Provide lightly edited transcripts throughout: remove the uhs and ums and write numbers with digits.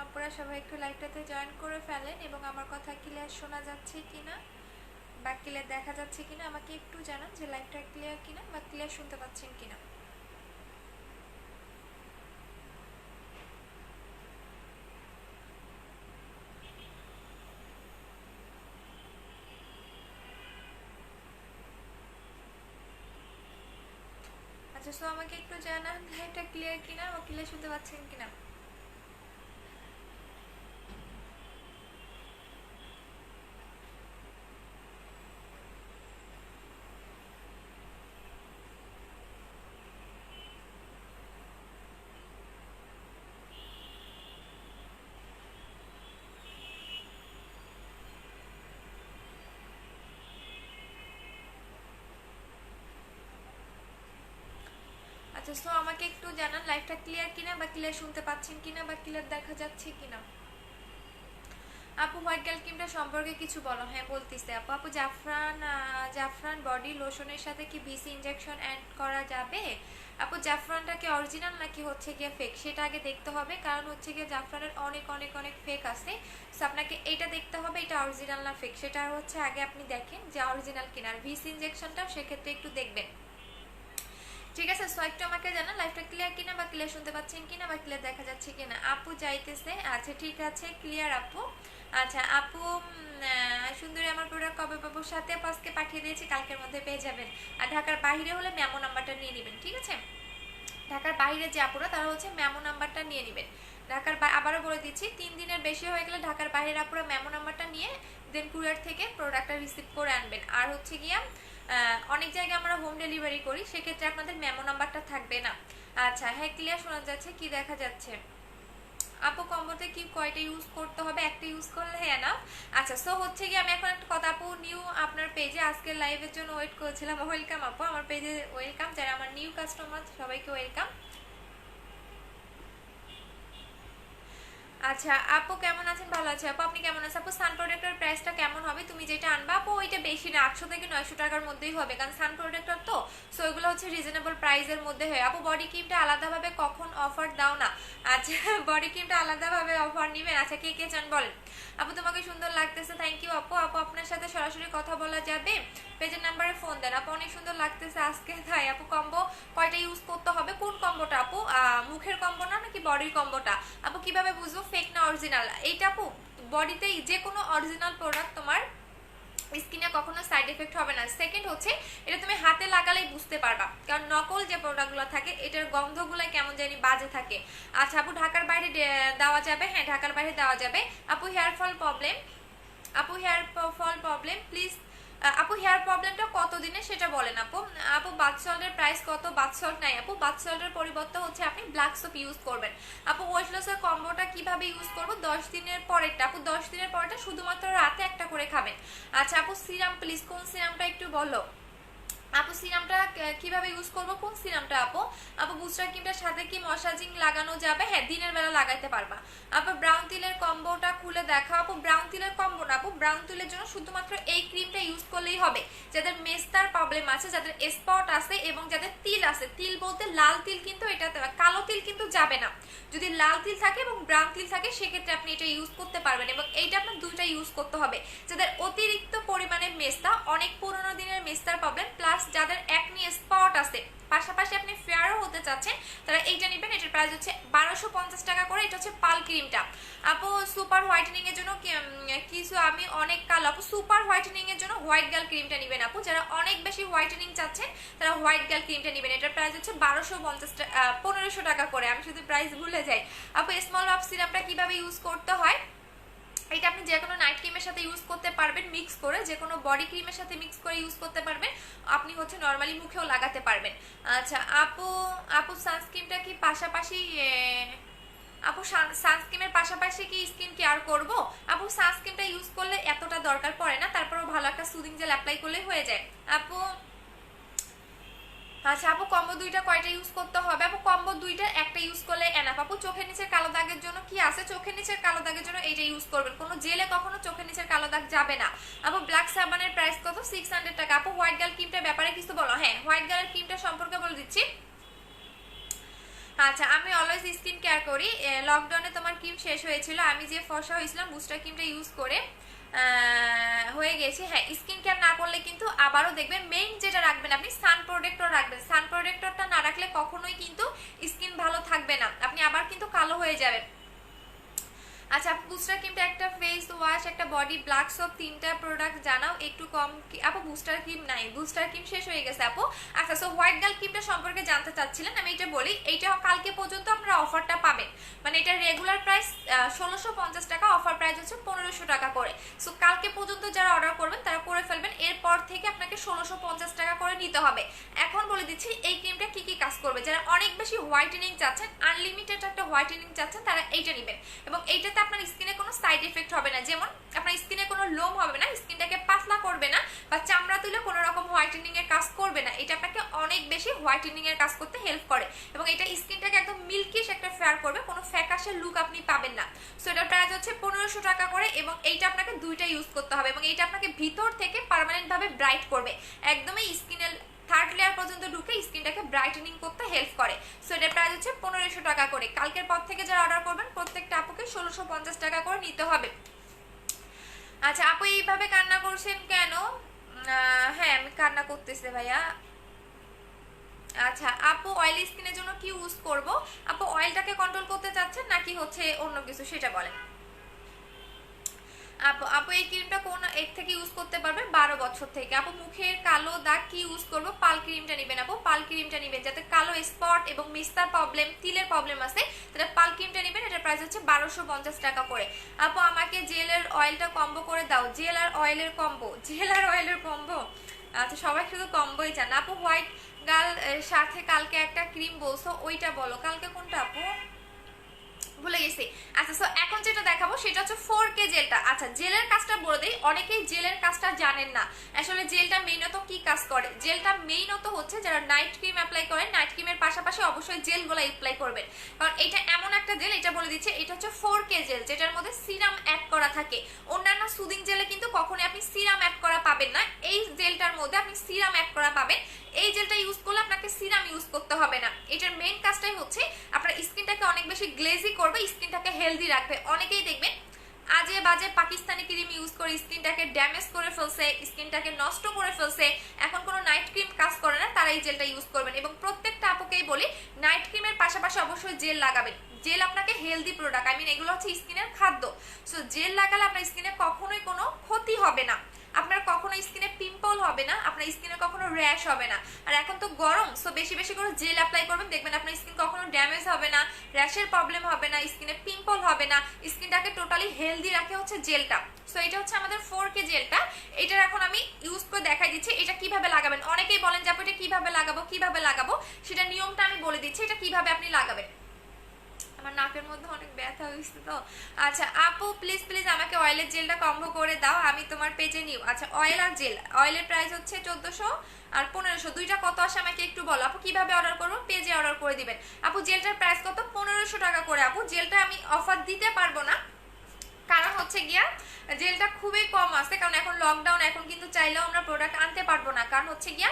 আপুরা সবাই একটু লাইভটাতে জয়েন করে ফেলেন এবং আমার কথা ক্লিয়ার শোনা যাচ্ছে কিনা বা ক্লিয়ার দেখা যাচ্ছে কিনা আমাকে একটু জানান যে লাইভটা ক্লিয়ার কিনা বা ক্লিয়ার শুনতে পাচ্ছেন কিনা। আচ্ছা, সো আমাকে একটু জানান লাইভটা ক্লিয়ার কিনা বা ক্লিয়ার শুনতে পাচ্ছেন কিনা। আচ্ছা, সো আমাকে একটু জানান লাইভটা ক্লিয়ার কিনা বা ক্লিয়ার শুনতে পাচ্ছেন কিনা বা ক্লিয়ার দেখা যাচ্ছে কিনা। আপু হোয়াইট গার্ল ক্রিমটা সম্পর্কে কিছু বলো। হ্যাঁ বলতেছে আপু। আপু জাফরান বডি লোশনের সাথে কি ভিসি ইনজেকশন অ্যাড করা যাবে? আপু জাফরানটা কি অরিজিনাল নাকি হচ্ছে গিয়ে ফেক সেটা আগে দেখতে হবে, কারণ হচ্ছে গিয়ে জাফরানের অনেক অনেক অনেক ফেক আছে। সো আপনাকে এটা দেখতে হবে এটা অরিজিনাল না ফেক, সেটা হচ্ছে আগে আপনি দেখেন যে অরিজিনাল কিনা। আর ভিসি ইনজেকশনটাও সেক্ষেত্রে একটু দেখবেন। ঠিক আছে, সো একটু আমাকে জানান লাইভটা ক্লিয়ার কিনা বা ক্লিয়ার শুনতে পাচ্ছেন কিনা বা ক্লিয়ার দেখা যাচ্ছে কিনা। আপু যাইতেছে। আচ্ছা ঠিক আছে, ক্লিয়ার আপু। আচ্ছা আপু সুন্দরী আমার প্রোডাক্ট কবে পাবো? সাথে আপু আজকে পাঠিয়ে দিয়েছি, কালকের মধ্যে পেয়ে যাবেন। আর ঢাকার বাইরে হলে মেমো নাম্বারটা নিয়ে নেবেন। ঠিক আছে, ঢাকার বাইরে যে আপুরা তারা হচ্ছে মেমো নাম্বারটা নিয়ে নেবেন। ঢাকার আবারও বলে দিচ্ছি, 3 দিনের বেশি হয়ে গেলে ঢাকার বাইরের আপুরা মেমো নাম্বারটা নিয়ে দেন কুরিয়ার থেকে প্রোডাক্টটা রিসিভ করে আনবেন। আর হচ্ছে গিয়া অনেক জায়গায় আমরা হোম ডেলিভারি করি, সেক্ষেত্রে আপনাদের মেমো নাম্বারটা থাকবে না। আচ্ছা হ্যাঁ ক্লিয়ার শোনা যাচ্ছে, কি দেখা যাচ্ছে? আপু কম্বোতে কি কয়টা ইউজ করতে হবে? একটা ইউজ করলে হ্যাঁ না। আচ্ছা সো হচ্ছে কি আমি এখন একটা কথা, আপু নিউ আপনার পেজে আজকে লাইভের জন্য ওয়েট করেছিলাম। ওয়েলকাম আপু আমার পেজে, ওয়েলকাম। যারা আমার নিউ কাস্টমার সবাইকে ওয়েলকাম। আচ্ছা আপু কেমন আছেন? ভালো আছে আপু, আপনি কেমন আছেন? আপু সান প্রোডাক্টের প্রাইসটা কেমন হবে? তুমি যেটা আনবা আপু ওইটা বেশি না, 800 থেকে 900 টাকার মধ্যেই হবে, কারণ সান প্রোডাক্টর তো। সো এগুলো হচ্ছে রিজনেবল প্রাইসের মধ্যে হয়। আপু বডি ক্রিমটা আলাদাভাবে কখন অফার দাও না? আচ্ছা বডি ক্রিমটা আলাদাভাবে অফার নেবেন? আচ্ছা কে কে চান বলেন। আপু তোমাকে সুন্দর লাগতেছে, থ্যাংক ইউ আপু। আপু আপনার সাথে সরাসরি কথা বলা যাবে? পেজের নাম্বারে ফোন দেন। আপু অনেক সুন্দর লাগতেছে আজকে তাই। আপু কম্বো কয়টা ইউজ করতে হবে? কোন কম্বোটা আপু? মুখের কম্বো না নাকি বডির কম্বোটা? আপু কিভাবে বুঝবো ফেক না অরিজিনাল? এইটা আপু বডিতে যে কোনো অরিজিনাল প্রোডাক্ট তোমার স্কিনে কখনো সাইড এফেক্ট হবে না। সেকেন্ড হচ্ছে এটা তুমি হাতে লাগালেই বুঝতে পারবা, কারণ নকল যে প্রোডাক্টগুলো থাকে এটার গন্ধগুলো কেমন জানি বাজে থাকে। আচ্ছা আপু ঢাকার বাইরে দেওয়া যাবে? হ্যাঁ ঢাকার বাইরে দেওয়া যাবে। আপু হেয়ার ফল প্রবলেম, আপু হেয়ার ফল প্রবলেম প্লিজ। আপু হেয়ার প্রবলেমটা কত দিনে সেটা বলেন আপু। আপু বাথ সল্টের প্রাইস কত? বাথ সল্ট নাই আপু, বাথ সল্টের পরিবর্তে হচ্ছে আপনি ব্ল্যাক সোপ ইউজ করবেন। আপু ওয়েট লসের কম্বোটা কিভাবে ইউজ করব? 10 দিনের পরেরটা আপু, 10 দিনের পরেরটা শুধুমাত্র রাতে একটা করে খাবেন। আচ্ছা আপু সিরাম প্লিজ, কোন সিরামটা একটু বলো। আপু সিরামটা কিভাবে ইউজ করব? কোন সিরামটা আপু? আপু বুস্টার ক্রিমটার সাথে কি মসাজিং লাগানো যাবে? হ্যাঁ দিনের বেলা লাগাইতে পারবা। আপু ব্রাউন তিলের কম্বোটা খুলে দেখা। আপু ব্রাউন তিলের কম্বো না আপু, ব্রাউন তিলের জন্য শুধুমাত্র এই ক্রিমটা ইউজ করলেই হবে। যাদের মেস্তার প্রবলেম আছে, যাদের স্পট আছে এবং যাদের তিল আছে, তিল বলতে লাল তিল কিন্তু এটা, কালো তিল কিন্তু যাবে না। যদি লাল তিল থাকে এবং ব্রাউন তিল থাকে সেক্ষেত্রে আপনি এটা ইউজ করতে পারবেন, এবং এইটা আপনার দুইটা ইউজ করতে হবে। যাদের অতিরিক্ত পরিমাণে মেস্তা, অনেক পুরোনো দিনের মেস্তার প্রবলেম, প্লাস যাদের একনি স্পট আছে, পাশাপাশি আপনি ফেয়ারও হতে চাচ্ছেন, তারা এইটা নেবেন। এটার প্রাইস হচ্ছে 1250 টাকা করে। এটা হচ্ছে পাল ক্রিমটা। আপু সুপার হোয়াইটেনিং এর জন্য কিছু আমি অনেক কালো। আপু সুপার হোয়াইটেনিং এর জন্য হোয়াইট গার্ল ক্রিমটা নেবেন আপু। যারা অনেক বেশি হোয়াইটেনিং চাচ্ছেন তারা হোয়াইট গার্ল ক্রিমটা নেবেন। এটার প্রাইস হচ্ছে 1550 টাকা করে। আমি শুধু প্রাইস ভুলে যাই। আপু স্মল বাফ সিরাপটা কিভাবে ইউজ করতে হয়? এটা আপনি যে কোনো নাইট ক্রিমের সাথে ইউজ করতে পারবেন, মিক্স করে যে কোনো বডি ক্রিমের সাথে মিক্স করে ইউজ করতে পারবেন। আপনি হচ্ছে নর্মালি মুখেও লাগাতে পারবেন। আচ্ছা আপু, আপু সানস্ক্রিনটা কি পাশাপাশি আপু সানস্ক্রিনের পাশাপাশি কি স্কিন কেয়ার করব? আপু সানস্ক্রিনটা ইউজ করলে এতটা দরকার পড়ে না, তারপরেও ভালো একটা সুদিং জেল অ্যাপ্লাই করলেই হয়ে যায় আপু। আচ্ছা আপু কম্বো দুইটা কয়টা ইউজ করতে হবে? আপু কম্বো দুইটা একটা ইউজ করলে এনাফ। আপু চোখের নিচের কালো দাগের জন্য কি আছে? চোখের নিচের কালো দাগের জন্য এইটা ইউজ করবেন, কোনো জেলে কখনো চোখের নিচের কালো দাগ যাবে না। আপু ব্ল্যাক সাবানের প্রাইস কত? 600 টাকা। আপু হোয়াইট গার্ল ক্রিমটার ব্যাপারে কিছু বলো। হ্যাঁ হোয়াইট গার্ল ক্রিমটা সম্পর্কে বলে দিচ্ছি। আচ্ছা, আমি অলওয়েজ স্কিন কেয়ার করি। লকডাউনে তোমার ক্রিম শেষ হয়েছিল, আমি যে ফর্সা হয়েছিলাম বুস্টার ক্রিমটা ইউজ করে হয়ে গেছে। হ্যাঁ, স্কিন কেয়ার না করলে কিন্তু আবারও দেখবেন মেইন যেটা রাখবেন আপনি সান প্রোটেক্টর রাখবেন। সান প্রোটেক্টরটা না রাখলে কখনোই কিন্তু স্কিন ভালো থাকবে না, আপনি আবার কিন্তু কালো হয়ে যাবেন। আচ্ছা, বুস্টার ক্রিমটা একটা ফেস ওয়াশ একটা বডি ব্লাক সোপ তিনটা প্রোডাক্ট জানাও একটু কম। আপু বুস্টার ক্রিম নাই, বুস্টার ক্রিম শেষ হয়ে গেছে আপু। আচ্ছা, সো হোয়াইট গার্ল ক্রিমটা সম্পর্কে জানতে চাচ্ছিলেন, আমি এটা বলি। এইটা কালকে পর্যন্ত আপনারা অফারটা পাবেন, মানে এটা রেগুলার প্রাইস 1650 টাকা, অফার প্রাইস হচ্ছে 1500 টাকা করে। সো কালকে পর্যন্ত যারা অর্ডার করবেন তারা করে ফেলবেন, এরপর থেকে আপনাকে 1650 টাকা করে নিতে হবে। এখন বলে দিচ্ছি এই ক্রিমটা কি কি কাজ করবে। যারা অনেক বেশি হোয়াইটেনিং চাচ্ছেন, আনলিমিটেড একটা হোয়াইটেনিং চাচ্ছেন, তারা এইটা নেবেন। এবং এইটাতে আপনার স্কিনে কোনো সাইড এফেক্ট হবে না, যেমন আপনার স্কিনে কোনো লোম হবে না, স্কিনটাকে পাতলা করবে না, বা চামড়া তুলে কোনো রকম হোয়াইটেনিং এর কাজ করবে না। এটা আপনাকে অনেক বেশি হোয়াইটেনিং এর কাজ করতে হেল্প করে, এবং এটা স্কিনটাকে একদম মিল্কিশ একটা ফেয়ার করবে, কোনো ফ্যাকাশে লুক আপনি পাবেন না। সো এটার প্রাইস হচ্ছে 1500 টাকা করে, এবং এইটা আপনাকে দুইটা ইউজ করতে হবে, এবং এইটা আপনাকে ভিতর থেকে পার্মানেন্ট ভাবে ব্রাইট করবে, একদমই স্কিনের থার্ড লেয়ার পর্যন্ত ঢুকে স্কিনটাকে ব্রাইটেনিং করতে হেল্প করে। সো এটার প্রাইস হচ্ছে 1500 টাকা করে। কালকের পর থেকে যারা অর্ডার করবেন প্রত্যেকটা আপুকে 1650 টাকা করে নিতে হবে। আচ্ছা আপু, এইভাবে কান্না করছেন কেন? হ্যাঁ, আমি কান্না করতেছি ভাইয়া। আচ্ছা আপু, অয়েলি স্কিনের জন্য কি ইউজ করব? আপু অয়েলটাকে কন্ট্রোল করতে চাচ্ছেন নাকি হচ্ছে অন্য কিছু, সেটা বলেন। আপু আপু এই ক্রিমটা কোন এর থেকে ইউজ করতে পারবে? 12 বছর থেকে। আপু মুখের কালো দাগ কি ইউজ করব? পাল ক্রিমটা নেবেন আপু, পাল ক্রিমটা নেবেন। যাতে কালো স্পট এবং মিস্তার প্রবলেম, তিলের প্রবলেম আছে, তাহলে পাল ক্রিমটা নেবেন। এটার প্রাইস হচ্ছে 1250 টাকা করে। আপু আমাকে জেলের অয়েলটা কম্বো করে দাও। জেল আর অয়েলের কম্বো? জেল আর অয়েলের কম্বো? আচ্ছা, সবাই শুধু কম্বোই চান। আপু হোয়াইট গার্ল সাথে কালকে একটা ক্রিম বলছো, ওইটা বলো। কালকে কোনটা আপু? ভুলে গেছি। আচ্ছা, সো এখন যেটা দেখাবো সেটা হচ্ছে 4K জেলটা। আচ্ছা, জেলের কাজটা বলে দেই, অনেকেই জেলের কাজটা জানেন না। আসলে জেলটা মেইনত কি কাজ করে? জেলটা মেইনত হচ্ছে যারা নাইট ক্রিম অ্যাপ্লাই করেন, নাইট ক্রিমের পাশাপাশি অবশ্যই জেলগুলো অ্যাপ্লাই করবেন, কারণ এটা এমন একটা জেল, এটা বলে দিচ্ছে এটা হচ্ছে 4K জেল, যেটার মধ্যে সিরাম অ্যাড করা থাকে। অন্যান্য সুদিং জেলে কিন্তু কখনোই আপনি সিরাম অ্যাড করা পাবেন না, এই জেলটার মধ্যে আপনি সিরাম অ্যাড করা পাবেন। এই জেলটা ইউজ করলে আপনাকে সিরাম ইউজ করতে হবে না। এটার মেইন কাজটাই হচ্ছে আপনার স্কিনটাকে অনেক বেশি গ্লেজি করবে, স্কিনটাকে হেলদি রাখবে। অনেকেই দেখবেন আজে বাজে পাকিস্তানি ক্রিম ইউজ করে স্কিনটাকে ড্যামেজ করে ফেলছে, স্কিনটাকে নষ্ট করে ফেলছে, এখন কোনো নাইট ক্রিম কাজ করে না, তারা এই জেলটা ইউজ করবেন। এবং প্রত্যেকটা আপুকেই বলি নাইট ক্রিমের পাশাপাশি অবশ্যই জেল লাগাবেন। জেল আপনাকে হেলদি প্রোডাক্ট, আই মিন এগুলো হচ্ছে স্কিনের খাদ্য। সো জেল লাগালে আপনার স্কিনে কখনোই কোনো ক্ষতি হবে না, আপনার কখনো স্কিনে পিম্পল হবে না, আপনার স্কিনে কখনো র্যাশ হবে না। আর এখন তো গরম, সো বেশি বেশি করে জেল অ্যাপ্লাই করবেন, দেখবেন আপনার স্কিন কখনো ড্যামেজ হবে না, র্যাশের প্রবলেম হবে না, স্কিনে পিম্পল হবে না, স্কিনটাকে টোটালি হেলদি রাখে হচ্ছে জেলটা। সো এটা হচ্ছে আমাদের 4K জেলটা। এটার এখন আমি ইউজ করে দেখাই দিচ্ছি এটা কিভাবে লাগাবেন। অনেকেই বলেন যে আপু এটা কিভাবে লাগাবো, সেটা নিয়মটা আমি বলে দিচ্ছি এটা কিভাবে আপনি লাগাবেন। আমার নাকের মধ্যে অনেক ব্যথা হয়েছে তো। আচ্ছা আপু প্লিজ প্লিজ আমাকে অয়েলের জেলটা কম্বো করে দাও, আমি তোমার পেজে নিউ। আচ্ছা, অয়েল আর জেল, অয়েলের প্রাইস হচ্ছে 1400 আর 1500, দুইটা কত আসে আমাকে একটু বলো আপু। কিভাবে অর্ডার করবো? পেজে অর্ডার করে দিবেন আপু। জেলটার প্রাইস কত? 1500 টাকা করে আপু। জেলটা আমি অফার দিতে পারবো না, কারণ হচ্ছে গিয়া জেলটা খুবই কম আছে, কারণ এখন লকডাউন, এখন কিন্তু চাইলেও আমরা প্রোডাক্ট আনতে পারবো না, কারণ হচ্ছে গিয়া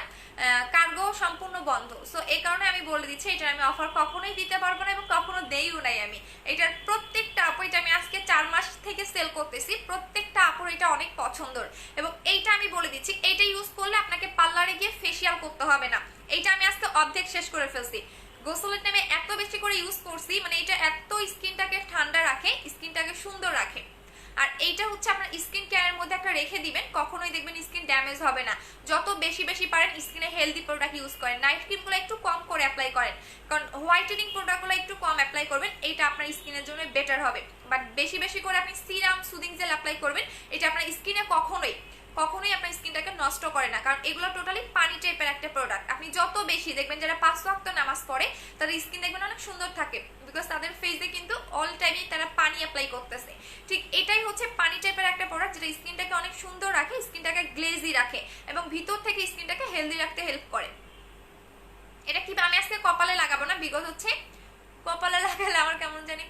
কার্গো সম্পূর্ণ বন্ধ। সো এই কারণে আমি বলে দিচ্ছি এটা আমি অফার কখনোই দিতে পারবো না, এবং কখনো দেইও নাই আমি। এটার প্রত্যেকটা আপু, এটা আমি আজকে 4 মাস থেকে সেল করতেছি, প্রত্যেকটা আপুর এটা অনেক পছন্দর। এবং এইটা আমি বলে দিচ্ছি এইটা ইউজ করলে আপনাকে পার্লারে গিয়ে ফেসিয়াল করতে হবে না। এইটা আমি আজকে অর্ধেক শেষ করে ফেলছি। গোসলের টাইমে এত বেশি করে ইউজ করছি, মানে এটা এত স্কিনটাকে ঠান্ডা রাখে, স্কিনটাকে সুন্দর রাখে। আর এইটা হচ্ছে আপনার স্কিন কেয়ারের মধ্যে একটা রেখে দিবেন, কখনোই দেখবেন স্কিন ড্যামেজ হবে না। যত বেশি বেশি পারেন স্কিনে হেলদি প্রোডাক্ট ইউজ করেন, নাইট ক্রিমগুলো একটু কম করে অ্যাপ্লাই করেন, কারণ হোয়াইটেনিং প্রোডাক্টগুলো একটু কম অ্যাপ্লাই করবেন, এইটা আপনার স্কিনের জন্য বেটার হবে। বাট বেশি বেশি করে আপনি সিরাম সুদিং জেল অ্যাপ্লাই করবেন, এটা আপনার স্কিনে কখনোই আপনার স্কিনটাকে নষ্ট করে না, কারণ এগুলো টোটালি পানি টাইপের একটা প্রোডাক্ট। আপনি যত বেশি দেখবেন যারা 5 ওয়াক্ত নামাজ পড়ে তাদের স্কিন দেখবেন অনেক সুন্দর থাকে, বিকজ তাদের ফেসে কিন্তু অল টাইমই তারা পানি অ্যাপ্লাই করতেছে। ঠিক এটাই হচ্ছে পানি টাইপের একটা প্রোডাক্ট, যেটা স্কিনটাকে অনেক সুন্দর রাখে, স্কিনটাকে গ্লেজি রাখে, এবং ভিতর থেকে স্কিনটাকে হেলদি রাখতে হেল্প করে। এটা কি আমি আজকে কপালে লাগাবো না, বিকজ হচ্ছে কপালে লাগালে আমার কেমন জানি।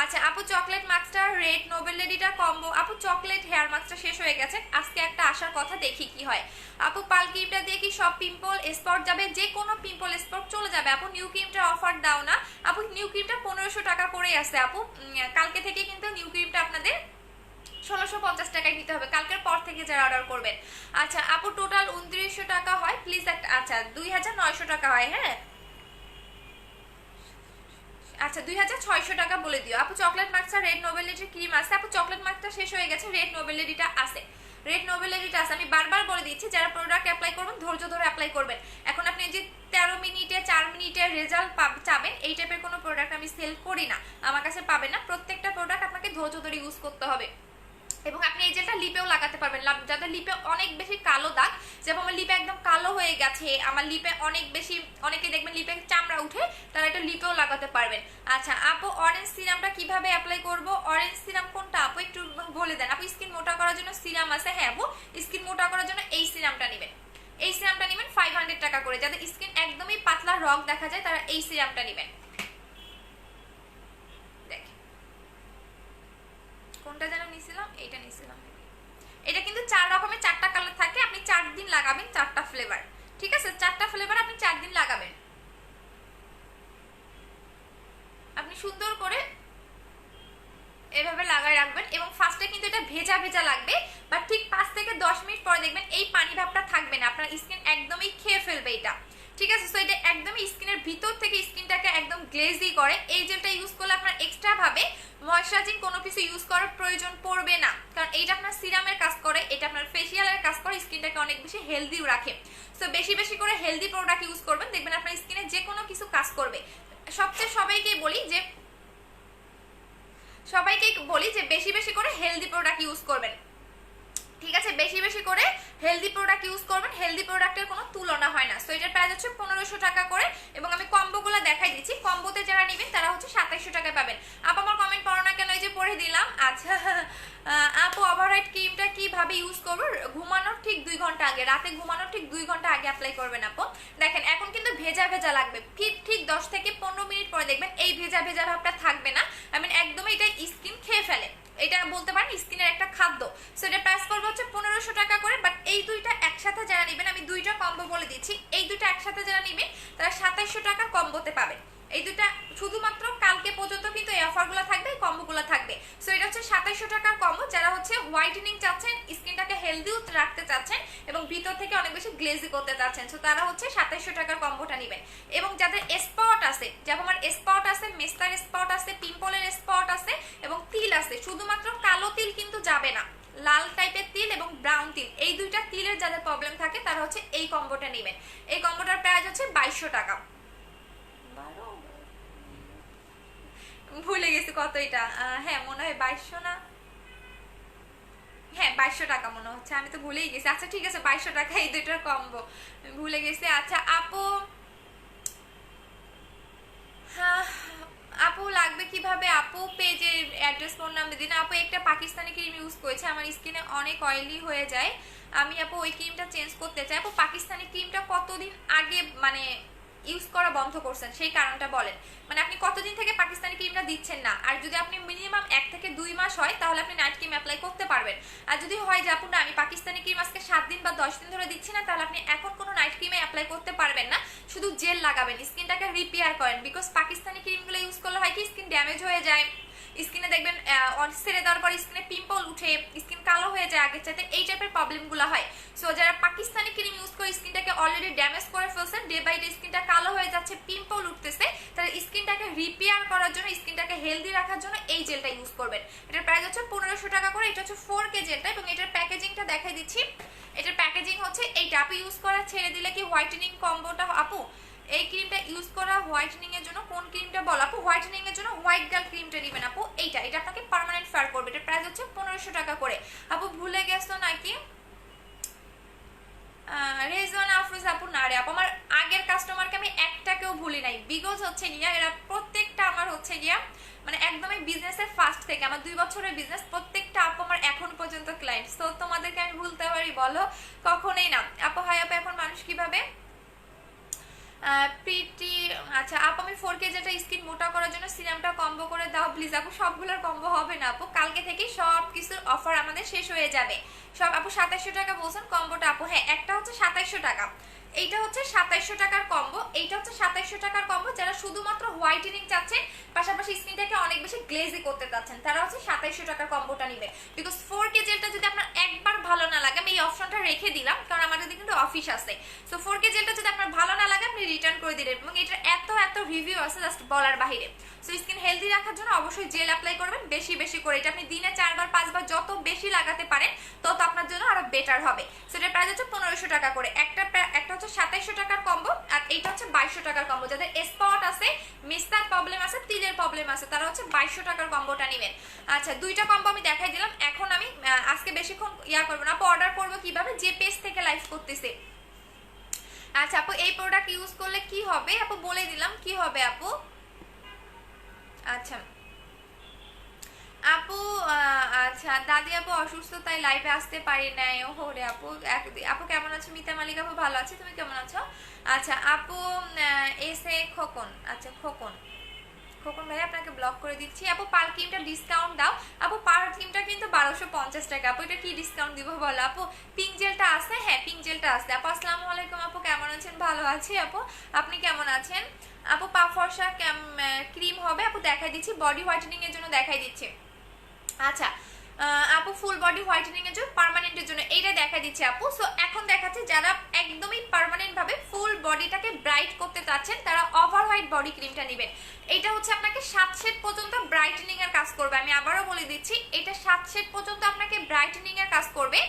আচ্ছা আপু চকলেট মাস্কটা রেড নোবেল লেডিটা কম্বো, আপু চকলেট হেয়ার মাস্কটা শেষ হয়ে গেছে, আজকে একটা আসার কথা, দেখি কি হয়। আপু পাল ক্রিমটা দিয়ে কি সব পিম্পল স্পট যাবে? যে কোনো পিম্পল স্পট চলে যাবে আপু। নিউ ক্রিমটা অফার দাও না আপু, নিউ ক্রিমটা 1500 টাকা করেই আছে আপু। কালকে থেকে কিন্তু নিউ ক্রিমটা আপনাদের 1650 টাকায় নিতে হবে, কালকের পর থেকে যারা অর্ডার করবেন। আচ্ছা আপু টোটাল 2900 টাকা হয় প্লিজ একটা, আচ্ছা 2900 টাকা হয়, হ্যাঁ আচ্ছা 2600 টাকা বলে দিও আপু। চকলেট মাস্কটা রেড নোবেলিটির ক্রিম আছে আপু, চকলেট মাস্কটা শেষ হয়ে গেছে, রেড নোবেলিটিটা আছে, রেড নোবেলিটিটা আছে। আমি বারবার বলে দিচ্ছি যারা প্রোডাক্ট অ্যাপ্লাই করবেন ধৈর্য ধরে অ্যাপ্লাই করবেন। এখন আপনি যে 13 মিনিটে 4 মিনিটে রেজাল্ট চাবেন এই টাইপের কোনো প্রোডাক্ট আমি সেল করি না, আমার কাছে পাবেন না। প্রত্যেকটা প্রোডাক্ট আপনাকে ধৈর্য ধরে ইউজ করতে হবে। এবং আপনি এই জেলটা লিপেও লাগাতে পারবেন, যাদের লিপে অনেক বেশি কালো দাগ, যেমন আমার লিপে একদম কালো হয়ে গেছে, আমার লিপে অনেক বেশি, অনেকে দেখবেন লিপে চামড়া উঠে, তারা এটা লিপেও লাগাতে পারবেন। আচ্ছা আপু অরেঞ্জ সিরামটা কিভাবে অ্যাপ্লাই করব? অরেঞ্জ সিরাম কোনটা আপু একটু বলে দেন। আপু স্কিন মোটা করার জন্য সিরাম আছে, হ্যাঁ আপু স্কিন মোটা করার জন্য এই সিরামটা নেবেন, এই সিরামটা নেবেন 500 টাকা করে। যাদের স্কিন একদমই পাতলা রগ দেখা যায় তারা এই সিরামটা নেবেন। কোনটা যেন নিছিলাম, এইটা নিছিলাম। এটা কিন্তু 4 রকমের 4টা কালার থাকে, আপনি 4 দিন লাগাবেন 4টা ফ্লেভার, ঠিক আছে 4টা ফ্লেভার আপনি 4 দিন লাগাবেন। আপনি সুন্দর করে এভাবে লাগায় রাখবেন এবং ফার্স্টে কিন্তু এটা ভেজা ভেজা লাগবে, বাট ঠিক 5 থেকে 10 মিনিট পরে দেখবেন এই পানি ভাবটা থাকবে না, আপনার স্কিন একদমই খেয়ে ফেলবে এটা, ঠিক আছে। সো এটা একদমই স্কিনের ভিতর থেকে স্কিনটাকে একদম গ্লেজি করে। এই জেলটা ইউজ করলে আপনার এক্সট্রা ভাবে ময়শ্চারাইজিং কোনো কিছু ইউজ করার প্রয়োজন পড়বে না, কারণ এইটা আপনার সিরামের কাজ করে, এটা আপনার ফেসিয়ালের কাজ করে, স্কিনটাকে অনেক বেশি হেলদিও রাখে। সো বেশি বেশি করে হেলদি প্রোডাক্ট ইউজ করবেন, দেখবেন আপনার স্কিনে যে কোনো কিছু কাজ করবে। সবাইকেই বলি যে বেশি বেশি করে হেলদি প্রোডাক্ট ইউজ করবেন, ঠিক আছে বেশি বেশি করে হেলদি প্রোডাক্ট ইউজ করবেন, হেলদি প্রোডাক্টের কোনো তুলনা হয় না। সো এটার প্রাইস হচ্ছে 1500 টাকা করে এবং আমি কম্বোগুলো দেখাই দিচ্ছি, কম্বোতে যারা নেবেন তারা হচ্ছে 2700 টাকায় পাবেন। আপু আমার কমেন্ট পড়ো না কেন, এই যে পড়ে দিলাম। আচ্ছা আপু ওভারনাইট ক্রিমটা কিভাবে ইউজ করবো? ঘুমানোর ঠিক 2 ঘন্টা আগে, রাতে ঘুমানোর ঠিক 2 ঘন্টা আগে অ্যাপ্লাই করবেন আপু। দেখেন এখন কিন্তু ভেজা ভেজা লাগবে, ঠিক 10 থেকে 15 মিনিট পরে দেখবেন এই ভেজা ভেজা ভাবটা থাকবে না, আমি একদমই এটা স্কিন খেয়ে ফেলে, এটা বলতে পারেন স্কিনের একটা খাদ্য। সো এটা প্রাইস পড়বে হচ্ছে 1500 টাকা করে। বাট এই দুইটা একসাথে যারা নেবেন, আমি দুইটা কম্বো বলে দিচ্ছি, এই দুইটা একসাথে যারা নেবেন তারা 2700 টাকা কম্বোতে পাবেন। এই দুইটা শুধুমাত্র কালকে পর্যন্ত কিন্তু এই অফারগুলো থাকবে, এই কম্বোগুলো থাকবে। সো এটা হচ্ছে 2700 টাকার কম্বো, যারা হচ্ছে হোয়াইটেনিং চাচ্ছেন, স্কিনটাকে হেলদিও রাখতে চাচ্ছেন এবং ভিতর থেকে অনেক বেশি গ্লেজি করতে চাচ্ছেন, সো তারা হচ্ছে 2700 টাকার কম্বোটা নেবেন। এবং যাদের স্পট আছে, যেমন আমার স্পট আছে, মেস্তার স্পট আছে, পিম্পলের স্পট আছে এবং তিল আছে, শুধুমাত্র কালো তিল কিন্তু যাবে না, লাল টাইপের তিল এবং ব্রাউন তিল, এই দুইটা তিলের যাদের প্রবলেম থাকে তারা হচ্ছে এই কম্বোটা নেবেন। এই কম্বোটার প্রাইস হচ্ছে 2200 টাকা, ভুলে গেছি কত এটা, হ্যাঁ মনে হয় 2200 না, হ্যাঁ 2200 টাকা মনে হচ্ছে, আমি তো ভুলেই গেছি। আচ্ছা ঠিক আছে 2200 টাকা এই দুইটার কম্বো, ভুলে গেছি। আচ্ছা আপু হ্যাঁ আপু লাগবে কিভাবে? আপু পেজের অ্যাড্রেস ফোন নাম্বার দিন। আপু একটা পাকিস্তানি ক্রিম ইউজ করেছে, আমার স্কিনে অনেক অয়েলি হয়ে যায়, আমি আপু ওই ক্রিমটা চেঞ্জ করতে চাই। আপু পাকিস্তানি ক্রিমটা কতদিন আগে মানে ইউজ করা বন্ধ করছেন সেই কারণটা বলেন, মানে আপনি কতদিন থেকে পাকিস্তানি ক্রিমটা দিচ্ছেন না? আর যদি আপনি মিনিমাম 1 থেকে 2 মাস হয় তাহলে আপনি নাইট ক্রিম অ্যাপ্লাই করতে পারবেন। আর যদি হয় যে আপু না আমি পাকিস্তানি ক্রিম আজকে 7 দিন বা 10 দিন ধরে দিচ্ছি না, তাহলে আপনি এখন কোনো নাইট ক্রিমে অ্যাপ্লাই করতে পারবেন না, শুধু জেল লাগাবেন, স্কিনটাকে রিপেয়ার করেন। বিকজ পাকিস্তানি ক্রিমগুলো ইউজ করলে হয় কি স্কিন ড্যামেজ হয়ে যায়, স্কিনে দেখবেন ছেড়ে দেওয়ার পর স্কিনে পিম্পল উঠে, স্কিন কালো হয়ে যায় আগের চাইতে, এই টাইপের প্রবলেমগুলো হয়। সো যারা পাকিস্তানি ক্রিম ইউজ করে স্কিনটাকে অলরেডি ড্যামেজ করে ফেলছেন, ডে বাই ডে স্কিনটা কালো হয়ে যাচ্ছে, পিম্পল উঠতেছে, তাহলে স্কিনটাকে রিপেয়ার করার জন্য, স্কিনটাকে হেলদি রাখার জন্য এই জেলটা ইউজ করবেন। এটার প্রাইস হচ্ছে 1500 টাকা করে, এটা হচ্ছে 4K জেলটা এবং এটার প্যাকেজিংটা দেখাই দিচ্ছি। এটার প্যাকেজিং হচ্ছে এইটা। আপু ইউজ করা ছেড়ে দিলে কি হোয়াইটেনিং কম্বোটা? আপু এই ক্রিমটা ইউজ করা হোয়াইটেনিং এর জন্য কোন ক্রিমটা বল? আপু হোয়াইটেনিং এর জন্য হোয়াইট গার্ল ক্রিমটা নেবেন আপু, এইটা, এটা আপনাকে পার্মানেন্ট ফেয়ার করবে, এটার প্রাইস হচ্ছে 1500 টাকা করে। আপু ভুলে গেছো নাকি? রেজওয়ান আফরোজ আপু না রে আপু, আমার আগের কাস্টমারকে আমি একটাকেও ভুলি নাই, বিকজ হচ্ছে গিয়া এরা প্রত্যেকটা আমার হচ্ছে গিয়া মানে একদমই বিজনেসের ফার্স্ট থেকে, আমার 2 বছরের বিজনেস, প্রত্যেকটা আপু আমার এখন পর্যন্ত ক্লায়েন্ট। তো তোমাদেরকে আমি ভুলতে পারি বলো? কখনোই না আপু। হাই আপু এখন মানুষ কিভাবে প্রিটি, আচ্ছা আপু আমি 4K যেটা স্কিন মোটা করার জন্য সিরামটা কম্বো করে দাও প্লিজ। আপু সবগুলোর কম্বো হবে না আপু, কালকে থেকেই সব কিছুর অফার আমাদের শেষ হয়ে যাবে সব। আপু 2700 টাকা বলছেন কম্বোটা আপু, হ্যাঁ একটা হচ্ছে 2700 টাকা, এইটা হচ্ছে 2700 টাকার কম্বো, এইটা হচ্ছে 2700 টাকার কম্বো। যারা শুধুমাত্র হোয়াইটেনিং চাচ্ছেন পাশাপাশি স্কিনটাকে অনেক বেশি গ্লেজি করতে চাচ্ছেন তারা হচ্ছে 2700 টাকার কম্বোটা নেবেন। বিকজ 4K জেলটা যদি আপনার একবার ভালো না লাগে, আমি এই অপশনটা রেখে দিলাম কারণ আমাদের কিন্তু অফিস আছে, সো 4K জেলটা যদি আপনার ভালো না লাগে আপনি রিটার্ন করে দিলেন। এবং এটার এত এত রিভিউ আছে জাস্ট বলার বাহিরে। সো স্কিন হেলদি রাখার জন্য অবশ্যই জেল অ্যাপ্লাই করবেন বেশি বেশি করে, এটা আপনি দিনে 4 বার 5 বার যত বেশি লাগাতে পারেন তত আপনার জন্য আরো বেটার হবে। সো এটার প্রাইস হচ্ছে 1500 টাকা করে, একটা হচ্ছে 2700 টাকার কম্বো আর এইটা হচ্ছে 2200 টাকার কম্বো। যাদের স্পট আছে, মিস্তার প্রবলেম আছে, তিলের প্রবলেম আছে তারা হচ্ছে 2200 টাকার কম্বোটা নেবেন। আচ্ছা দুইটা কম্বো আমি দেখাই দিলাম। এখন আমি আজকে বেশিক্ষণ করবো না আপু, অর্ডার করবো কিভাবে, যে পেজ থেকে লাইভ করতেছে। আচ্ছা আপু এই প্রোডাক্ট ইউজ করলে কি হবে আপু, বলে দিলাম কি হবে আপু। আচ্ছা আপু আচ্ছা দাদি আপু অসুস্থ তাই লাইভে আসতে পারি নাই। ওরে আপু, আপু কেমন আছো? মিতা মালিক আপু ভালো আছে, তুমি কেমন আছো? আচ্ছা আপু এসে খোকন, আচ্ছা খোকন ভাই আপনাকে ব্লক করে দিচ্ছি। আপু পার ক্রিমটা ডিসকাউন্ট দাও। আপু পার ক্রিমটা কিন্তু 1250 টাকা। আপু এটা কি ডিসকাউন্ট দিব বলো আপু? পিঙ্ক জেলটা আছে, হ্যাঁ পিঙ্ক জেলটা আছে। আপু আসসালামু আলাইকুম আপু, কেমন আছেন? ভালো আছি আপু, আপনি কেমন আছেন? আপু পা ফর্সা ক্রিম হবে আপু, দেখাই দিচ্ছি, বডি হোয়াইটেনিং এর জন্য দেখাই দিচ্ছি। আচ্ছা আপু ফুল বডি হোয়াইটেনিং এর জন্য, পার্মানেন্টের জন্য এইটা দেখা দিচ্ছে আপু। সো এখন দেখাচ্ছে যারা একদমই পার্মানেন্ট ভাবে ফুল বডিটাকে ব্রাইট করতে চাচ্ছেন তারা ওভার হোয়াইট বডি ক্রিমটা নেবেন। এটা হচ্ছে আপনাকে 7 শেড পর্যন্ত ব্রাইটেনিং এর কাজ করবে। আমি আবারও বলে দিচ্ছি এটা 7 শেড পর্যন্ত আপনাকে ব্রাইটেনিং এর কাজ করবে।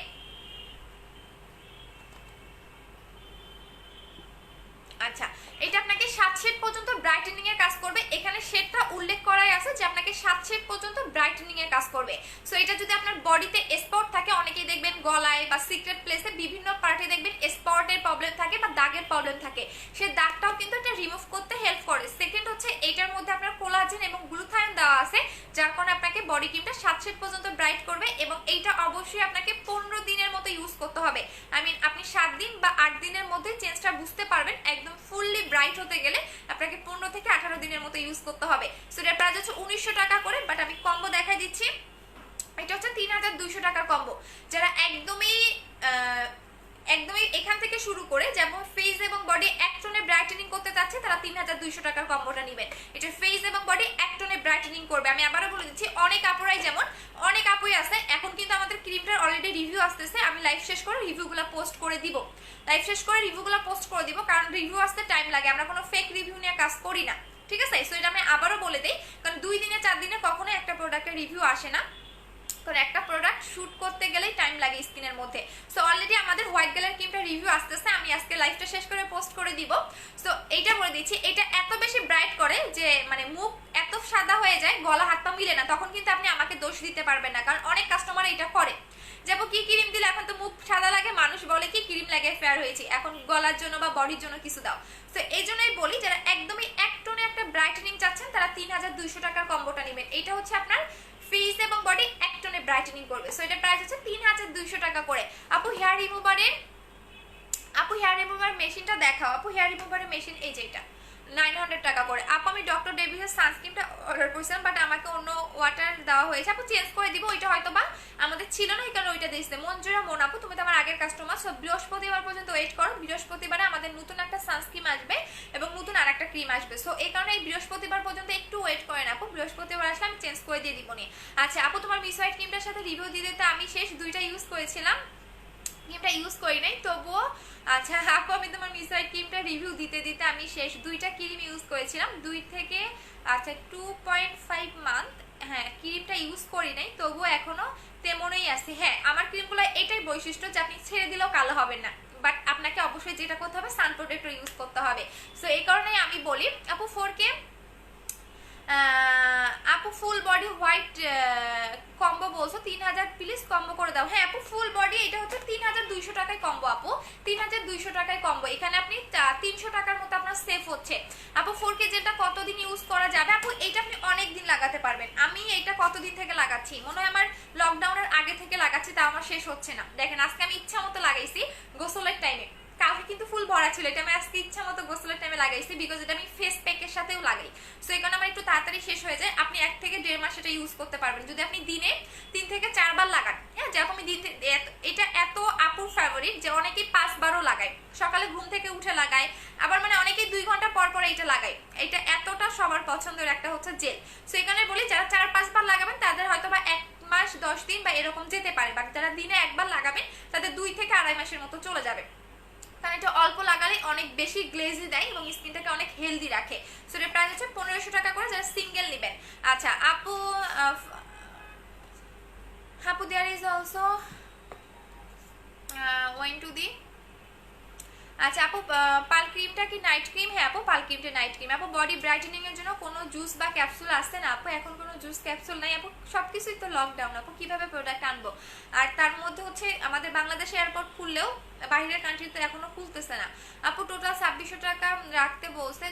আচ্ছা এটা আপনাকে 7 শেড পর্যন্ত ব্রাইটেনিং এর কাজ করবে। এখানে শেডটা উল্লেখ করাই আছে যে আপনাকে 7 শেড পর্যন্ত ব্রাইটেনিং এর কাজ করবে। সো এটা যদি আপনার বডিতে স্পট থাকে, অনেকেই দেখবেন গলায় বা সিক্রেট প্লেসে বিভিন্ন পার্টে দেখবেন স্পটের প্রবলেম থাকে বা দাগের প্রবলেম থাকে, সেই দাগটাও কিন্তু এটা রিমুভ করতে হেল্প করে। সেকেন্ড হচ্ছে এটার মধ্যে আপনার কোলাজেন এবং গ্লুথায়ন দেওয়া আছে যার কারণে আপনাকে বডি ক্রিমটা 7 শেড পর্যন্ত ব্রাইট করবে। এবং এইটা অবশ্যই আপনাকে 15 দিনের মতো ইউজ করতে হবে। আই মিন আপনি 7 দিন বা 8 দিনের মধ্যে চেঞ্জটা বুঝতে পারবেন। একদম ফুললি ব্রাইট হতে গেলে আপনাকে 15 থেকে 18 দিনের মতো ইউজ করতে হবে। সো এটার প্রাইস হচ্ছে 1900 টাকা করে, বাট আমি কম্বো দেখাই দিচ্ছি। এটা হচ্ছে 3200 টাকার কম্বো। যারা একদমই এখান থেকে শুরু করে যেমন ফেস এবং বডি এক টোনে ব্রাইটেনিং করতে চাচ্ছে তারা 3200 টাকার কম্বোটা নেবেন। এটা ফেস এবং বডি এক টোনে ব্রাইটেনিং করবে। আমি আবারও বলে দিচ্ছি অনেক আপুরাই যেমন অনেক আপুই আছে, এখন কিন্তু আমাদের ক্রিমটার অলরেডি রিভিউ আসতেছে, আমি লাইভ শেষ করে রিভিউগুলো পোস্ট করে দিব, কারণ রিভিউ আসতে টাইম লাগে, আমরা কোনো ফেক রিভিউ নিয়ে কাজ করি না, ঠিক আছে? সো এটা আমি আবারও বলে দিই, কারণ 2 দিনে 4 দিনে কখনো একটা প্রোডাক্টের রিভিউ আসে না, কারণ একটা প্রোডাক্ট শুট করতে গেলেই টাইম লাগে স্কিনের মধ্যে। সো অলরেডি আমাদের হোয়াইট কালার ক্রিমটা রিভিউ আসতেছে, আমি আজকে লাইভটা শেষ করে পোস্ট করে দিব। সো এইটা বলে দিচ্ছি, এটা এত বেশি ব্রাইট করে যে মানে মুখ এত সাদা হয়ে যায়, গলা হাত পা মিলে না, তখন কিন্তু আপনি আমাকে দোষ দিতে পারবেন না, কারণ অনেক কাস্টমার এটা করে। যেমন কি ক্রিম দিলে এখন তো মুখ সাদা লাগে, মানুষ বলে কি ক্রিম লাগে ফেয়ার হয়েছে, এখন গলার জন্য বা বডির জন্য কিছু দাও। তো এই জন্যই বলি যারা একদমই এক টোনে একটা ব্রাইটেনিং চাচ্ছেন তারা 3200 টাকার কম্বোটা নেবেন। এটা হচ্ছে আপনার ফেস এবং বডি এক টোনে ব্রাইটেনিং করবে। সো এটা প্রাইস হচ্ছে 3200 টাকা করে। আপু হেয়ার রিমুভার মেশিনটা দেখাও। আপু হেয়ার রিমুভারের মেশিন এই যে এটা 900 টাকা করে। আপু আমি ডক্টর ডেভিসের সানস্ক্রিনটা অর্ডার করেছিলাম, বাট আমাকে অন্য ওয়াটার দেওয়া হয়েছে, আপু চেঞ্জ করে দিব, ওইটা হয়তো বা আমাদের ছিল না, এই কারণে ওইটা দিয়েছে। মঞ্জুরা মন আপু তুমি তো আমার আগের কাস্টমার, সব বৃহস্পতিবার পর্যন্ত ওয়েট করো, বৃহস্পতিবারে আমাদের নতুন একটা সানস্ক্রিন আসবে এবং নতুন আর একটা ক্রিম আসবে। সো এই কারণে এই বৃহস্পতিবার পর্যন্ত একটু ওয়েট করেন আপু, বৃহস্পতিবার আসলে আমি চেঞ্জ করে দিয়ে দিব নি। আচ্ছা আপু তোমার মিস হোয়াইট ক্রিমটার সাথে রিভিউ দিয়ে দিতে আমি শেষ 2টা ইউজ করেছিলাম, ক্রিমটা ইউজ করি নাই তবুও। আচ্ছা আপু আমি তোমার মিস হোয়াইট ক্রিমটা রিভিউ দিতে দিতে আমি শেষ 2টা ক্রিম ইউজ করেছিলাম, 2 থেকে আচ্ছা 2.5 মান্থ, হ্যাঁ ক্রিমটা ইউজ করি নাই তবুও এখনো তেমনই আছে। হ্যাঁ আমার ক্রিমগুলো এটাই বৈশিষ্ট্য যে আপনি ছেড়ে দিলেও কালো হবে না, বাট আপনাকে অবশ্যই যেটা করতে হবে সান প্রোটেক্টর ইউজ করতে হবে। সো এই কারণেই আমি বলি আপু 4K আপু ফুল বডি হোয়াইট কম্বো বলছো 3000, প্লিজ কম্বো করে দাও। হ্যাঁ আপু ফুল বডি এটা হচ্ছে 3200 টাকায় কম্বো আপু, 3200 টাকায় কম্বো। এখানে আপনি 300 টাকার মতো আপনার সেফ হচ্ছে। আপু 4K যেটা কতদিন ইউজ করা যাবে? আপু এইটা আপনি অনেক দিন লাগাতে পারবেন। আমি এটা কতদিন থেকে লাগাচ্ছি, মনে হয় আমার লকডাউনের আগে থেকে লাগাচ্ছি, তা আমার শেষ হচ্ছে না। দেখেন আজকে আমি ইচ্ছা মতো লাগাইছি গোসলের টাইমে, কালকে কিন্তু ফুল ভরা ছিল, এটা আমি আজকে ইচ্ছা মতো গোসলের টাইমে লাগাইছি, বিকজ এটা আমি ফেস প্যাকের সাথেও লাগাই। সো এই কারণে আমার একটু তাড়াতাড়ি শেষ হয়ে যায়। আপনি 1 থেকে 1.5 মাস এটা ইউজ করতে পারবেন যদি আপনি দিনে 3 থেকে 4 বার লাগান। হ্যাঁ, যেরকম আমি এটা এত আপুর ফেভারিট যে অনেকেই 5 বারও লাগায়, সকালে ঘুম থেকে উঠে লাগায়, আবার মানে অনেকেই 2 ঘন্টা পর পর এটা লাগায়। এটা এতটা সবার পছন্দের একটা হচ্ছে জেল। সো এই কারণে বলি যারা 4-5 বার লাগাবেন তাদের হয়তো বা 1 মাস 10 দিন বা এরকম যেতে পারে, বাট যারা দিনে 1 বার লাগাবেন তাদের 2 থেকে 2.5 মাসের মতো চলে যাবে। কারণ এটা অল্প লাগালে অনেক বেশি গ্লেজি দেয় এবং স্কিনটাকে অনেক হেলদি রাখে। সো এর প্রাইস হচ্ছে 1500 টাকা করে যারা সিঙ্গেল নেবেন। আচ্ছা আপু, there is also going to the আচ্ছা আপু, পাল ক্রিমটা কি নাইট ক্রিম? হ্যাঁ আপু, পাল ক্রিমটা নাইট ক্রিম। আপু বডি ব্রাইটেনিং এর জন্য কোনো জুস বা ক্যাপসুল আসছে না? আপু এখন কোনো জুস ক্যাপসুল নাই আপু, সবকিছুই তো লকডাউন। আপু কিভাবে প্রোডাক্ট আনবো? আর তার মধ্যে হচ্ছে আমাদের বাংলাদেশে এয়ারপোর্ট খুললেও বাইরের কান্ট্রিতে এখনো খুলতেছে না। আপু টোটাল 2600 টাকা রাখতে বলছে,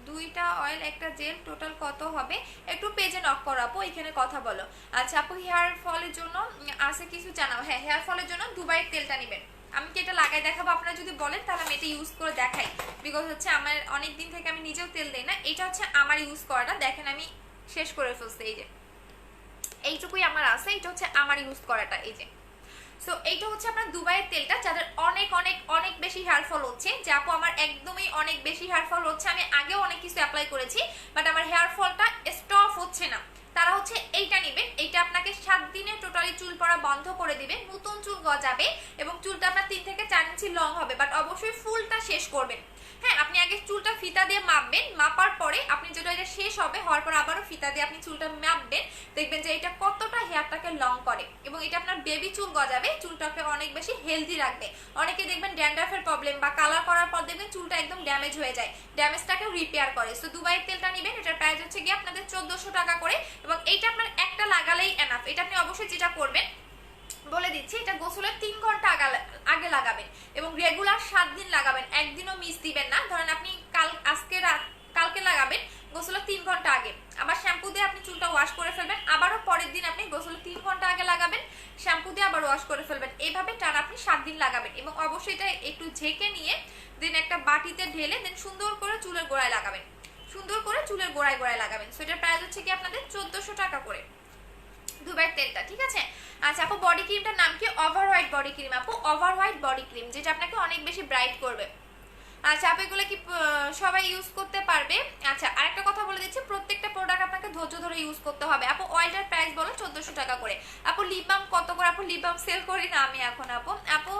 দুইটা অয়েল একটা জেল, টোটাল কত হবে? একটু পেজে নক করো আপু, এখানে কথা বলো। আচ্ছা আপু, হেয়ার ফলের জন্য আছে কিছু জানাও? হ্যাঁ, হেয়ার ফলের জন্য দুবাইয়ের তেলটা নেবেন। আমি কি এটা লাগাই দেখাবো? আপনারা যদি বলেন তাহলে আমি এটা ইউজ করে দেখাই, বিকজ হচ্ছে আমার অনেক দিন থেকে আমি নিজেও তেল দেই না। এটা হচ্ছে আমার ইউজ করাটা, দেখেন আমি শেষ করে ফেলছি। এই যে এইটুকুই আমার আছে, এটা হচ্ছে আমার ইউজ করাটা। এই যে সো এইটা হচ্ছে আপনার দুবাইয়ের তেলটা, যাদের অনেক অনেক অনেক বেশি হেয়ার ফল হচ্ছে, যে আপু আমার একদমই অনেক বেশি হেয়ার ফল হচ্ছে, আমি আগেও অনেক কিছু অ্যাপ্লাই করেছি বাট আমার হেয়ার ফলটা স্টপ হচ্ছে না, তারা হচ্ছে এইটা নেবেন। এইটা আপনাকে 7 দিনে টোটালি চুল পড়া বন্ধ করে দিবে, নতুন চুল গজাবে এবং চুলটা আপনার 3 থেকে 4 ইঞ্চি লং হবে, বাট অবশ্যই ফুলটা শেষ করবেন। হ্যাঁ, আপনি আগে চুলটা ফিতা দিয়ে মাপবেন, মাপার পরে আপনি যেটা এটা শেষ হবে, হওয়ার পর আবারও ফিতা দিয়ে আপনি চুলটা মাপবেন, দেখবেন যে এটা কতটা হেয়ারটাকে লং করে এবং এটা আপনার বেবি চুল গজাবে, চুলটাকে অনেক বেশি হেলদি রাখবে। অনেকে দেখবেন ড্যান্ড্রাফের প্রবলেম বা কালার করার পর দেখবেন চুলটা একদম ড্যামেজ হয়ে যায়, ড্যামেজটাকে রিপেয়ার করে। সো দুবাইয়ের তেলটা নেবেন, এটার প্রাইস হচ্ছে গিয়ে আপনাদের 1400 টাকা করে এবং এইটা আপনার একটা লাগালেই এনাফ। এটা আপনি অবশ্যই যেটা করবেন বলে দিচ্ছি, এটা গোসলের 3 ঘন্টা আগে লাগাবেন এবং রেগুলার 7 দিন লাগাবেন, একদিনও মিস দিবেন না। ধরেন আপনি কালকে লাগাবেন গোসলের 3 ঘন্টা আগে, আবার শ্যাম্পু দিয়ে আপনি চুলটা ওয়াশ করে ফেলবেন, আবারও পরের দিন আপনি গোসলের 3 ঘন্টা আগে লাগাবেন, শ্যাম্পু দিয়ে আবার ওয়াশ করে ফেলবেন। এইভাবে টানা আপনি 7 দিন লাগাবেন এবং অবশ্যই এটা একটু ঝেঁকে নিয়ে দেন একটা বাটিতে ঢেলে দেন সুন্দর করে চুলের গোড়ায় লাগাবেন, সুন্দর করে চুলের গোড়ায় গোড়ায় লাগাবেন। সো এটার প্রাইস হচ্ছে কি আপনাদের 1400 টাকা করে দুবাইয়ের তেলটা, ঠিক আছে? আচ্ছা আপু, বডি ক্রিমটার নাম কি? ওভার হোয়াইট বডি ক্রিম আপু, ওভার হোয়াইট বডি ক্রিম, যেটা আপনাকে অনেক বেশি ব্রাইট করবে। আচ্ছা আপু, এগুলো কি সবাই ইউজ করতে পারবে? আচ্ছা আরেকটা কথা বলে দিচ্ছি, প্রত্যেকটা প্রোডাক্ট আপনাকে ধৈর্য ধরে ইউজ করতে হবে। আপু অয়েলটার প্রাইস বলো 1400 টাকা করে। আপু লিপ বাম কত করে? আপু লিপ বাম সেল করি না আমি এখন আপু।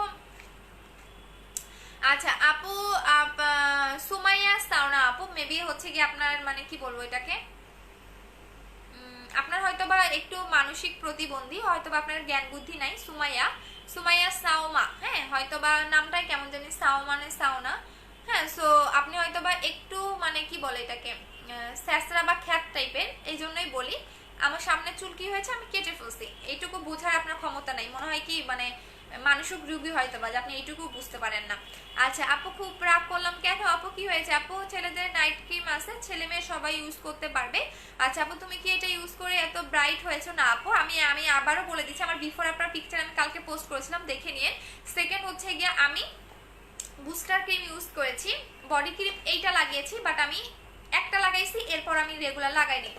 আচ্ছা আপু, সুমাইয়া সাওনা আপু, মেবি হচ্ছে কি আপনার মানে কি বলবো এটাকে, আপনার হয়তো বা একটু মানসিক প্রতিবন্ধী, হয়তো বা আপনার জ্ঞান বুদ্ধি নাই। সুমাইয়া সাওমা, হ্যাঁ হয়তো বা নামটাই কেমন জানি, সাও মানে সাওনা। হ্যাঁ, সো আপনি হয়তো বা একটু মানে কি বলে এটাকে স্যাসরা বা খ্যাত টাইপের, এই জন্যই বলি। আমার সামনে চুল কি হয়েছে আমি কেটে ফেলছি, এইটুকু বোঝার আপনার ক্ষমতা নাই, মনে হয় কি মানে মানসিক রোগী হয়তো বা, যে আপনি এইটুকু বুঝতে পারেন না। আচ্ছা আপু, খুব রাগ করলাম কেন? আপু কি হয়েছে? আপু ছেলেদের নাইট ক্রিম আছে, ছেলে মেয়ে সবাই ইউজ করতে পারবে। আচ্ছা আপু, তুমি কি এটা ইউজ করে এত ব্রাইট হয়েছো? না আপু, আমি আবারও বলে দিচ্ছি, আমার বিফোর আফটার পিকচার আমি কালকে পোস্ট করেছিলাম, দেখে নিয়ে। সেকেন্ড হচ্ছে গিয়ে আমি বুস্টার ক্রিম ইউজ করেছি, বডি ক্রিম এইটা লাগিয়েছি, বাট আমি একটা লাগাইছি, এরপর আমি রেগুলার লাগাইনি,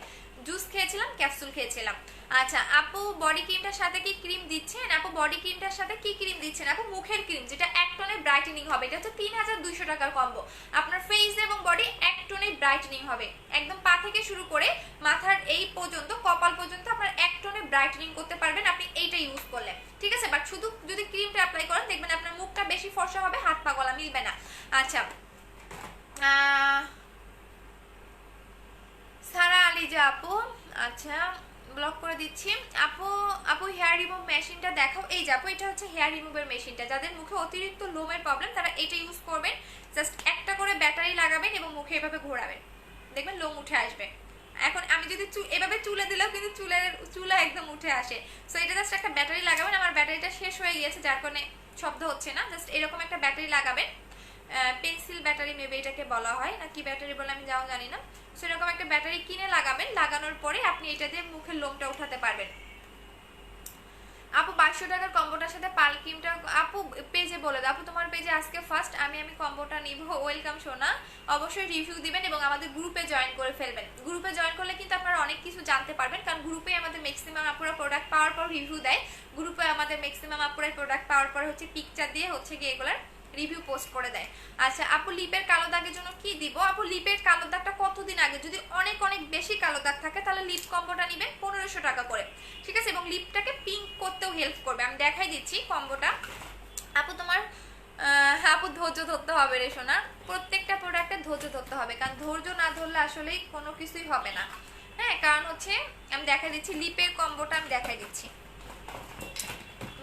জুস খেয়েছিলাম, ক্যাপসুল খেয়েছিলাম। আচ্ছা আপু, বডি ক্রিমটার সাথে কি ক্রিম দিচ্ছেন? আপু বডি ক্রিমটার সাথে কি ক্রিম দিচ্ছেন? আপু মুখের ক্রিম, যেটা 1 টোনে ব্রাইটেনিং হবে, এটা হচ্ছে 3200 টাকার কম্বো। আপনার ফেস এবং বডি 1 টোনে ব্রাইটেনিং হবে, একদম পা থেকে শুরু করে মাথার এই পর্যন্ত, কপাল পর্যন্ত আপনার 1 টোনে ব্রাইটেনিং করতে পারবেন আপনি এইটা ইউজ করলে, ঠিক আছে? বাট শুধু যদি ক্রিমটা অ্যাপ্লাই করেন দেখবেন আপনার মুখটা বেশি ফর্সা হবে, হাত পা গলা মিলবে না। আচ্ছা সারা আলিজা আপু, আচ্ছা ব্লক করে দিচ্ছি। আপু হেয়ার রিমুভ মেশিনটা দেখাও। এই যে আপু, এটা হচ্ছে হেয়ার রিমুভের মেশিনটা, যাদের মুখে অতিরিক্ত লোমের প্রবলেম তারা এটা ইউজ করবেন। জাস্ট একটা করে ব্যাটারি লাগাবেন এবং মুখে এভাবে ঘোরাবেন, দেখবেন লোম উঠে আসবে। এখন আমি যদি এভাবে চুলে দিলেও কিন্তু চুলা একদম উঠে আসে। সো এটা জাস্ট একটা ব্যাটারি লাগাবেন, আমার ব্যাটারিটা শেষ হয়ে গিয়েছে যার কারণে শব্দ হচ্ছে না। জাস্ট এরকম একটা ব্যাটারি লাগাবেন, পেন্সিল ব্যাটারি মেবি এটাকে বলা হয়, না কি ব্যাটারি বলে আমি যাও জানি না। সেরকম একটা ব্যাটারি কিনে লাগাবেন, লাগানোর পরে আপনি এটা দিয়ে মুখের লোমটা উঠাতে পারবেন। আপু 2200 টাকার কম্বোটার সাথে পাল ক্রিমটা আপু পেজে বলে দাও। আপু তোমার পেজে আজকে ফার্স্ট আমি কম্বোটা নিব। ওয়েলকাম সোনা, অবশ্যই রিভিউ দিবেন এবং আমাদের গ্রুপে জয়েন করে ফেলবেন। গ্রুপে জয়েন করলে কিন্তু আপনারা অনেক কিছু জানতে পারবেন, কারণ গ্রুপে আমাদের ম্যাক্সিমাম আপুরা প্রোডাক্ট পাওয়ার পর রিভিউ দেয়। গ্রুপে আমাদের ম্যাক্সিমাম আপুরা প্রোডাক্ট পাওয়ার পর হচ্ছে পিকচার দিয়ে হচ্ছে গিয়ে এগুলার রিভিউ পোস্ট করে দেয়। আচ্ছা আপু লিপের কালো দাগের জন্য কি দিব? আপু লিপের কালো দাগটা কতদিন আগে, যদি অনেক অনেক বেশি কালো দাগ থাকে তাহলে লিপ কম্বোটা নেবেন 1500 টাকা করে, ঠিক আছে, এবং লিপটাকে পিঙ্ক করতেও হেল্প করবে। আমি দেখাই দিচ্ছি কম্বোটা। আপু তোমার আপু ধৈর্য ধরতে হবে রে সোনা, প্রত্যেকটা প্রোডাক্টে ধৈর্য ধরতে হবে, কারণ ধৈর্য না ধরলে আসলেই কোনো কিছুই হবে না। হ্যাঁ, কারণ হচ্ছে আমি দেখাই দিচ্ছি লিপের কম্বোটা, আমি দেখাই দিচ্ছি।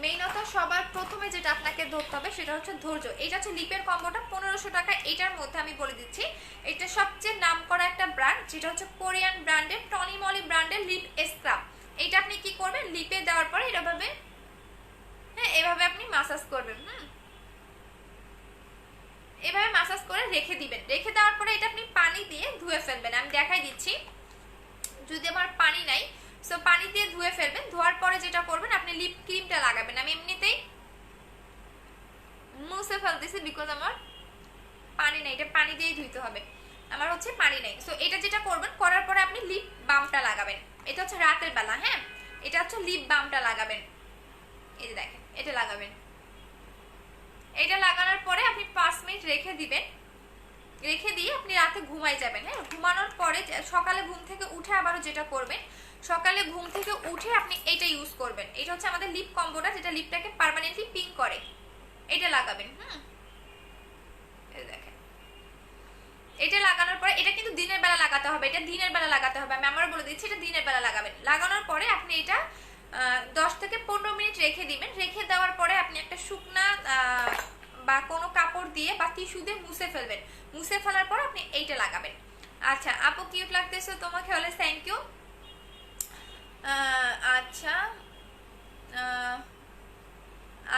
মেইনত সবার প্রথমে যেটা আপনাকে ধরতে হবে সেটা হচ্ছে ধৈর্য। এটা হচ্ছে লিপের কম্বোটা 1500 টাকা। এটার মধ্যে আমি বলে দিচ্ছি এটা সবচেয়ে নাম করা একটা ব্র্যান্ড, যেটা হচ্ছে কোরিয়ান ব্র্যান্ডের টনি মলি ব্র্যান্ডের লিপ স্ক্রাব। এটা আপনি কি করবেন, লিপে দেওয়ার পরে এভাবে, হ্যাঁ এভাবে আপনি মাসাজ করবেন। এভাবে মাসাজ করে রেখে দিবেন। রেখে দেওয়ার পরে এটা আপনি পানি দিয়ে ধুয়ে ফেলবেন। আমি দেখাই দিচ্ছি, যদি আমার পানি নাই সো পানি দিয়ে ধুয়ে ফেলবেন। ধোয়ার পরে যেটা করবেন আপনি লিপ ক্রিমটা লাগাবেন। আমি এমনিতেই মুছে ফেলতেছি বিকজ আমার পানি নেই, এটা পানি দিয়েই ধুইতে হবে, আমার হচ্ছে পানি নেই। সো এটা যেটা করবেন, করার পরে আপনি লিপ বামটা লাগাবেন। এটা হচ্ছে রাতের বেলা, হ্যাঁ এটা হচ্ছে লিপ বামটা লাগাবেন। এই যে দেখেন এটা লাগাবেন। এটা লাগানোর পরে আপনি 5 মিনিট রেখে দিবেন। রেখে দিয়ে আপনি রাতে ঘুমাই যাবেন। হ্যাঁ, ঘুমানোর পরে সকালে ঘুম থেকে উঠে আবারও যেটা করবেন, সকালে ঘুম থেকে উঠে আপনি এটা ইউজ করবেন। এটা হচ্ছে আমাদের লিপ কম্বোটা, যেটা লিপটাকে পার্মানেন্টলি পিঙ্ক করে। এটা লাগাবেন। এই দেখেন এটা লাগানোর পরে, এটা কিন্তু দিনের বেলা লাগাতে হবে, এটা দিনের বেলা লাগাতে হবে, আমি আবারও বলে দিচ্ছি এটা দিনের বেলা লাগাবেন। লাগানোর পরে আপনি এটা 10 থেকে 15 মিনিট রেখে দিবেন। রেখে দেওয়ার পরে আপনি একটা শুকনা বা কোনো কাপড় দিয়ে বা টিস্যু দিয়ে মুছে ফেলবেন। মুছে ফেলার পর আপনি এইটা লাগাবেন। আচ্ছা আপু কিউট লাগতেছে তোমাকে, হলে থ্যাংক ইউ। আচ্ছা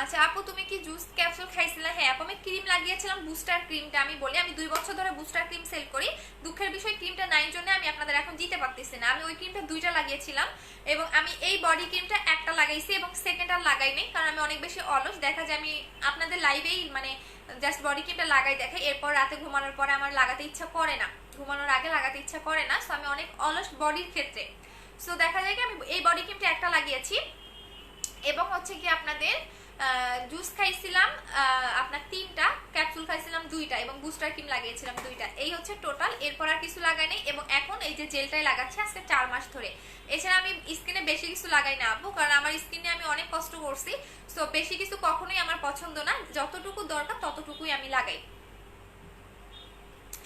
আচ্ছা আপু তুমি কি জুস ক্যাপসুল খাইছিলে? হ্যাঁ আপু আমি ক্রিম লাগিয়েছিলাম, বুস্টার ক্রিমটা। আমি বলি আমি 2 বছর ধরে বুস্টার ক্রিম সেল করি। দুঃখের বিষয় ক্রিমটা নাই জন্য আমি আপনাদের এখন দিতে পারতেছি না। আমি ওই ক্রিমটা 2টা লাগিয়েছিলাম এবং আমি এই বডি ক্রিমটা একটা লাগাইছি এবং সেকেন্ড আর লাগাই নাই, কারণ আমি অনেক বেশি অলস। দেখা যায় আমি আপনাদের লাইভেই মানে জাস্ট বডি ক্রিমটা লাগাই দেখাই, এরপর রাতে ঘুমানোর পরে আমার লাগাতে ইচ্ছা করে না, ঘুমানোর আগে লাগাতে ইচ্ছা করে না। সো আমি অনেক অলস বডির ক্ষেত্রে। সো দেখা যায় কি আমি এই বডি ক্রিমটা একটা লাগিয়েছি এবং হচ্ছে কি আপনাদের জুস খাইছিলাম আপনার 3টা, ক্যাপসুল খাইছিলাম 2টা এবং বুস্টার ক্রিম লাগিয়েছিলাম 2টা। এই হচ্ছে টোটাল, এরপর আর কিছু লাগাই নাই। এবং এখন এই যে জেলটাই লাগাচ্ছি আজকে 4 মাস ধরে। এছাড়া আমি স্কিনে বেশি কিছু লাগাই না আপু, কারণ আমার স্কিনে আমি অনেক কষ্ট করছি। সো বেশি কিছু কখনোই আমার পছন্দ না, যতটুকু দরকার ততটুকুই আমি লাগাই।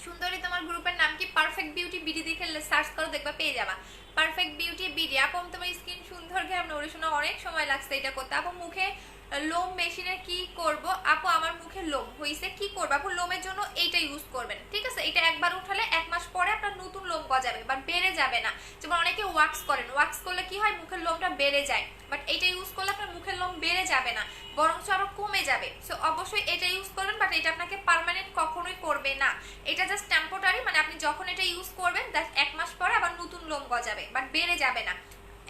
সুন্দরী তোমার গ্রুপের নাম কি? পারফেক্ট বিউটি বিডি দেখে সার্চ করো, দেখবা পেয়ে যাবা পারফেক্ট বিউটি বিডি। আপু তোমার স্কিন সুন্দর ঘ্যাম নড়ে শোনা, অনেক সময় লাগছে এটা করতে। আপু মুখে লোম মেশিনে কি করব? আপু আমার মুখে লোম হইছে, কি করব? আপু লোমের জন্য এইটা ইউজ করবেন, ঠিক আছে। এটা একবার উঠালে 1 মাস পরে আপনার নতুন লোম গজাবে, বাট বেড়ে যাবে না। যেমন অনেকে ওয়াক্স করেন, ওয়াক্স করলে কি হয় মুখের লোমটা বেড়ে যায়, বাট এটা ইউজ করলে আপনার মুখের লোম বেড়ে যাবে না, বরঞ্চ আরো কমে যাবে। সো অবশ্যই এটা ইউজ করবেন, বাট এটা আপনাকে পার্মানেন্ট কখনোই করবে না। এটা জাস্ট টেম্পোরারি, মানে আপনি যখন এটা ইউজ করবেন 1 মাস পরে আবার নতুন লোম গজাবে, বাট বেড়ে যাবে না,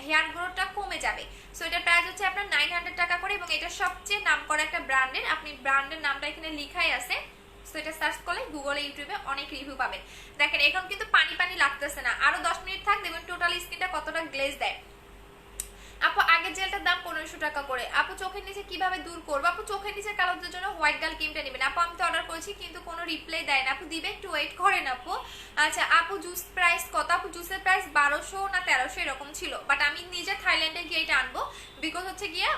হেয়ার গ্রোথটা কমে যাবে। সো এটার প্রাইস হচ্ছে আপনার 900 টাকা করে এবং এটা সবচেয়ে নামকরা একটা ব্র্যান্ডের। আপনি ব্র্যান্ডের নামটা এখানে লেখাই আছে, সো এটা সার্চ করলে গুগলে ইউটিউবে অনেক রিভিউ পাবেন। দেখেন এখন কিন্তু পানি পানি লাগতেছে না, আরো 10 মিনিট থাক দেখবেন টোটাল স্কিনটা কতটা গ্লেজ দেয়। আপু আগের জেলটার দাম 1500 টাকা করে। আপু চোখের নিচে কিভাবে দূর করবো? আপু চোখের নিচে কালোদের জন্য হোয়াইট গার্ল ক্রিমটা নেবেন। আপু আমি তো অর্ডার করেছি কিন্তু কোনো রিপ্লাই দেয় না, আপু দিবে, একটু ওয়েট করেন আপু। আচ্ছা আপু জুস প্রাইস কত? আপু জুসের প্রাইস 1200 না 1300 এরকম ছিল, বাট আমি নিজে থাইল্যান্ডে গিয়ে এটা আনবো, বিকজ হচ্ছে গিয়ে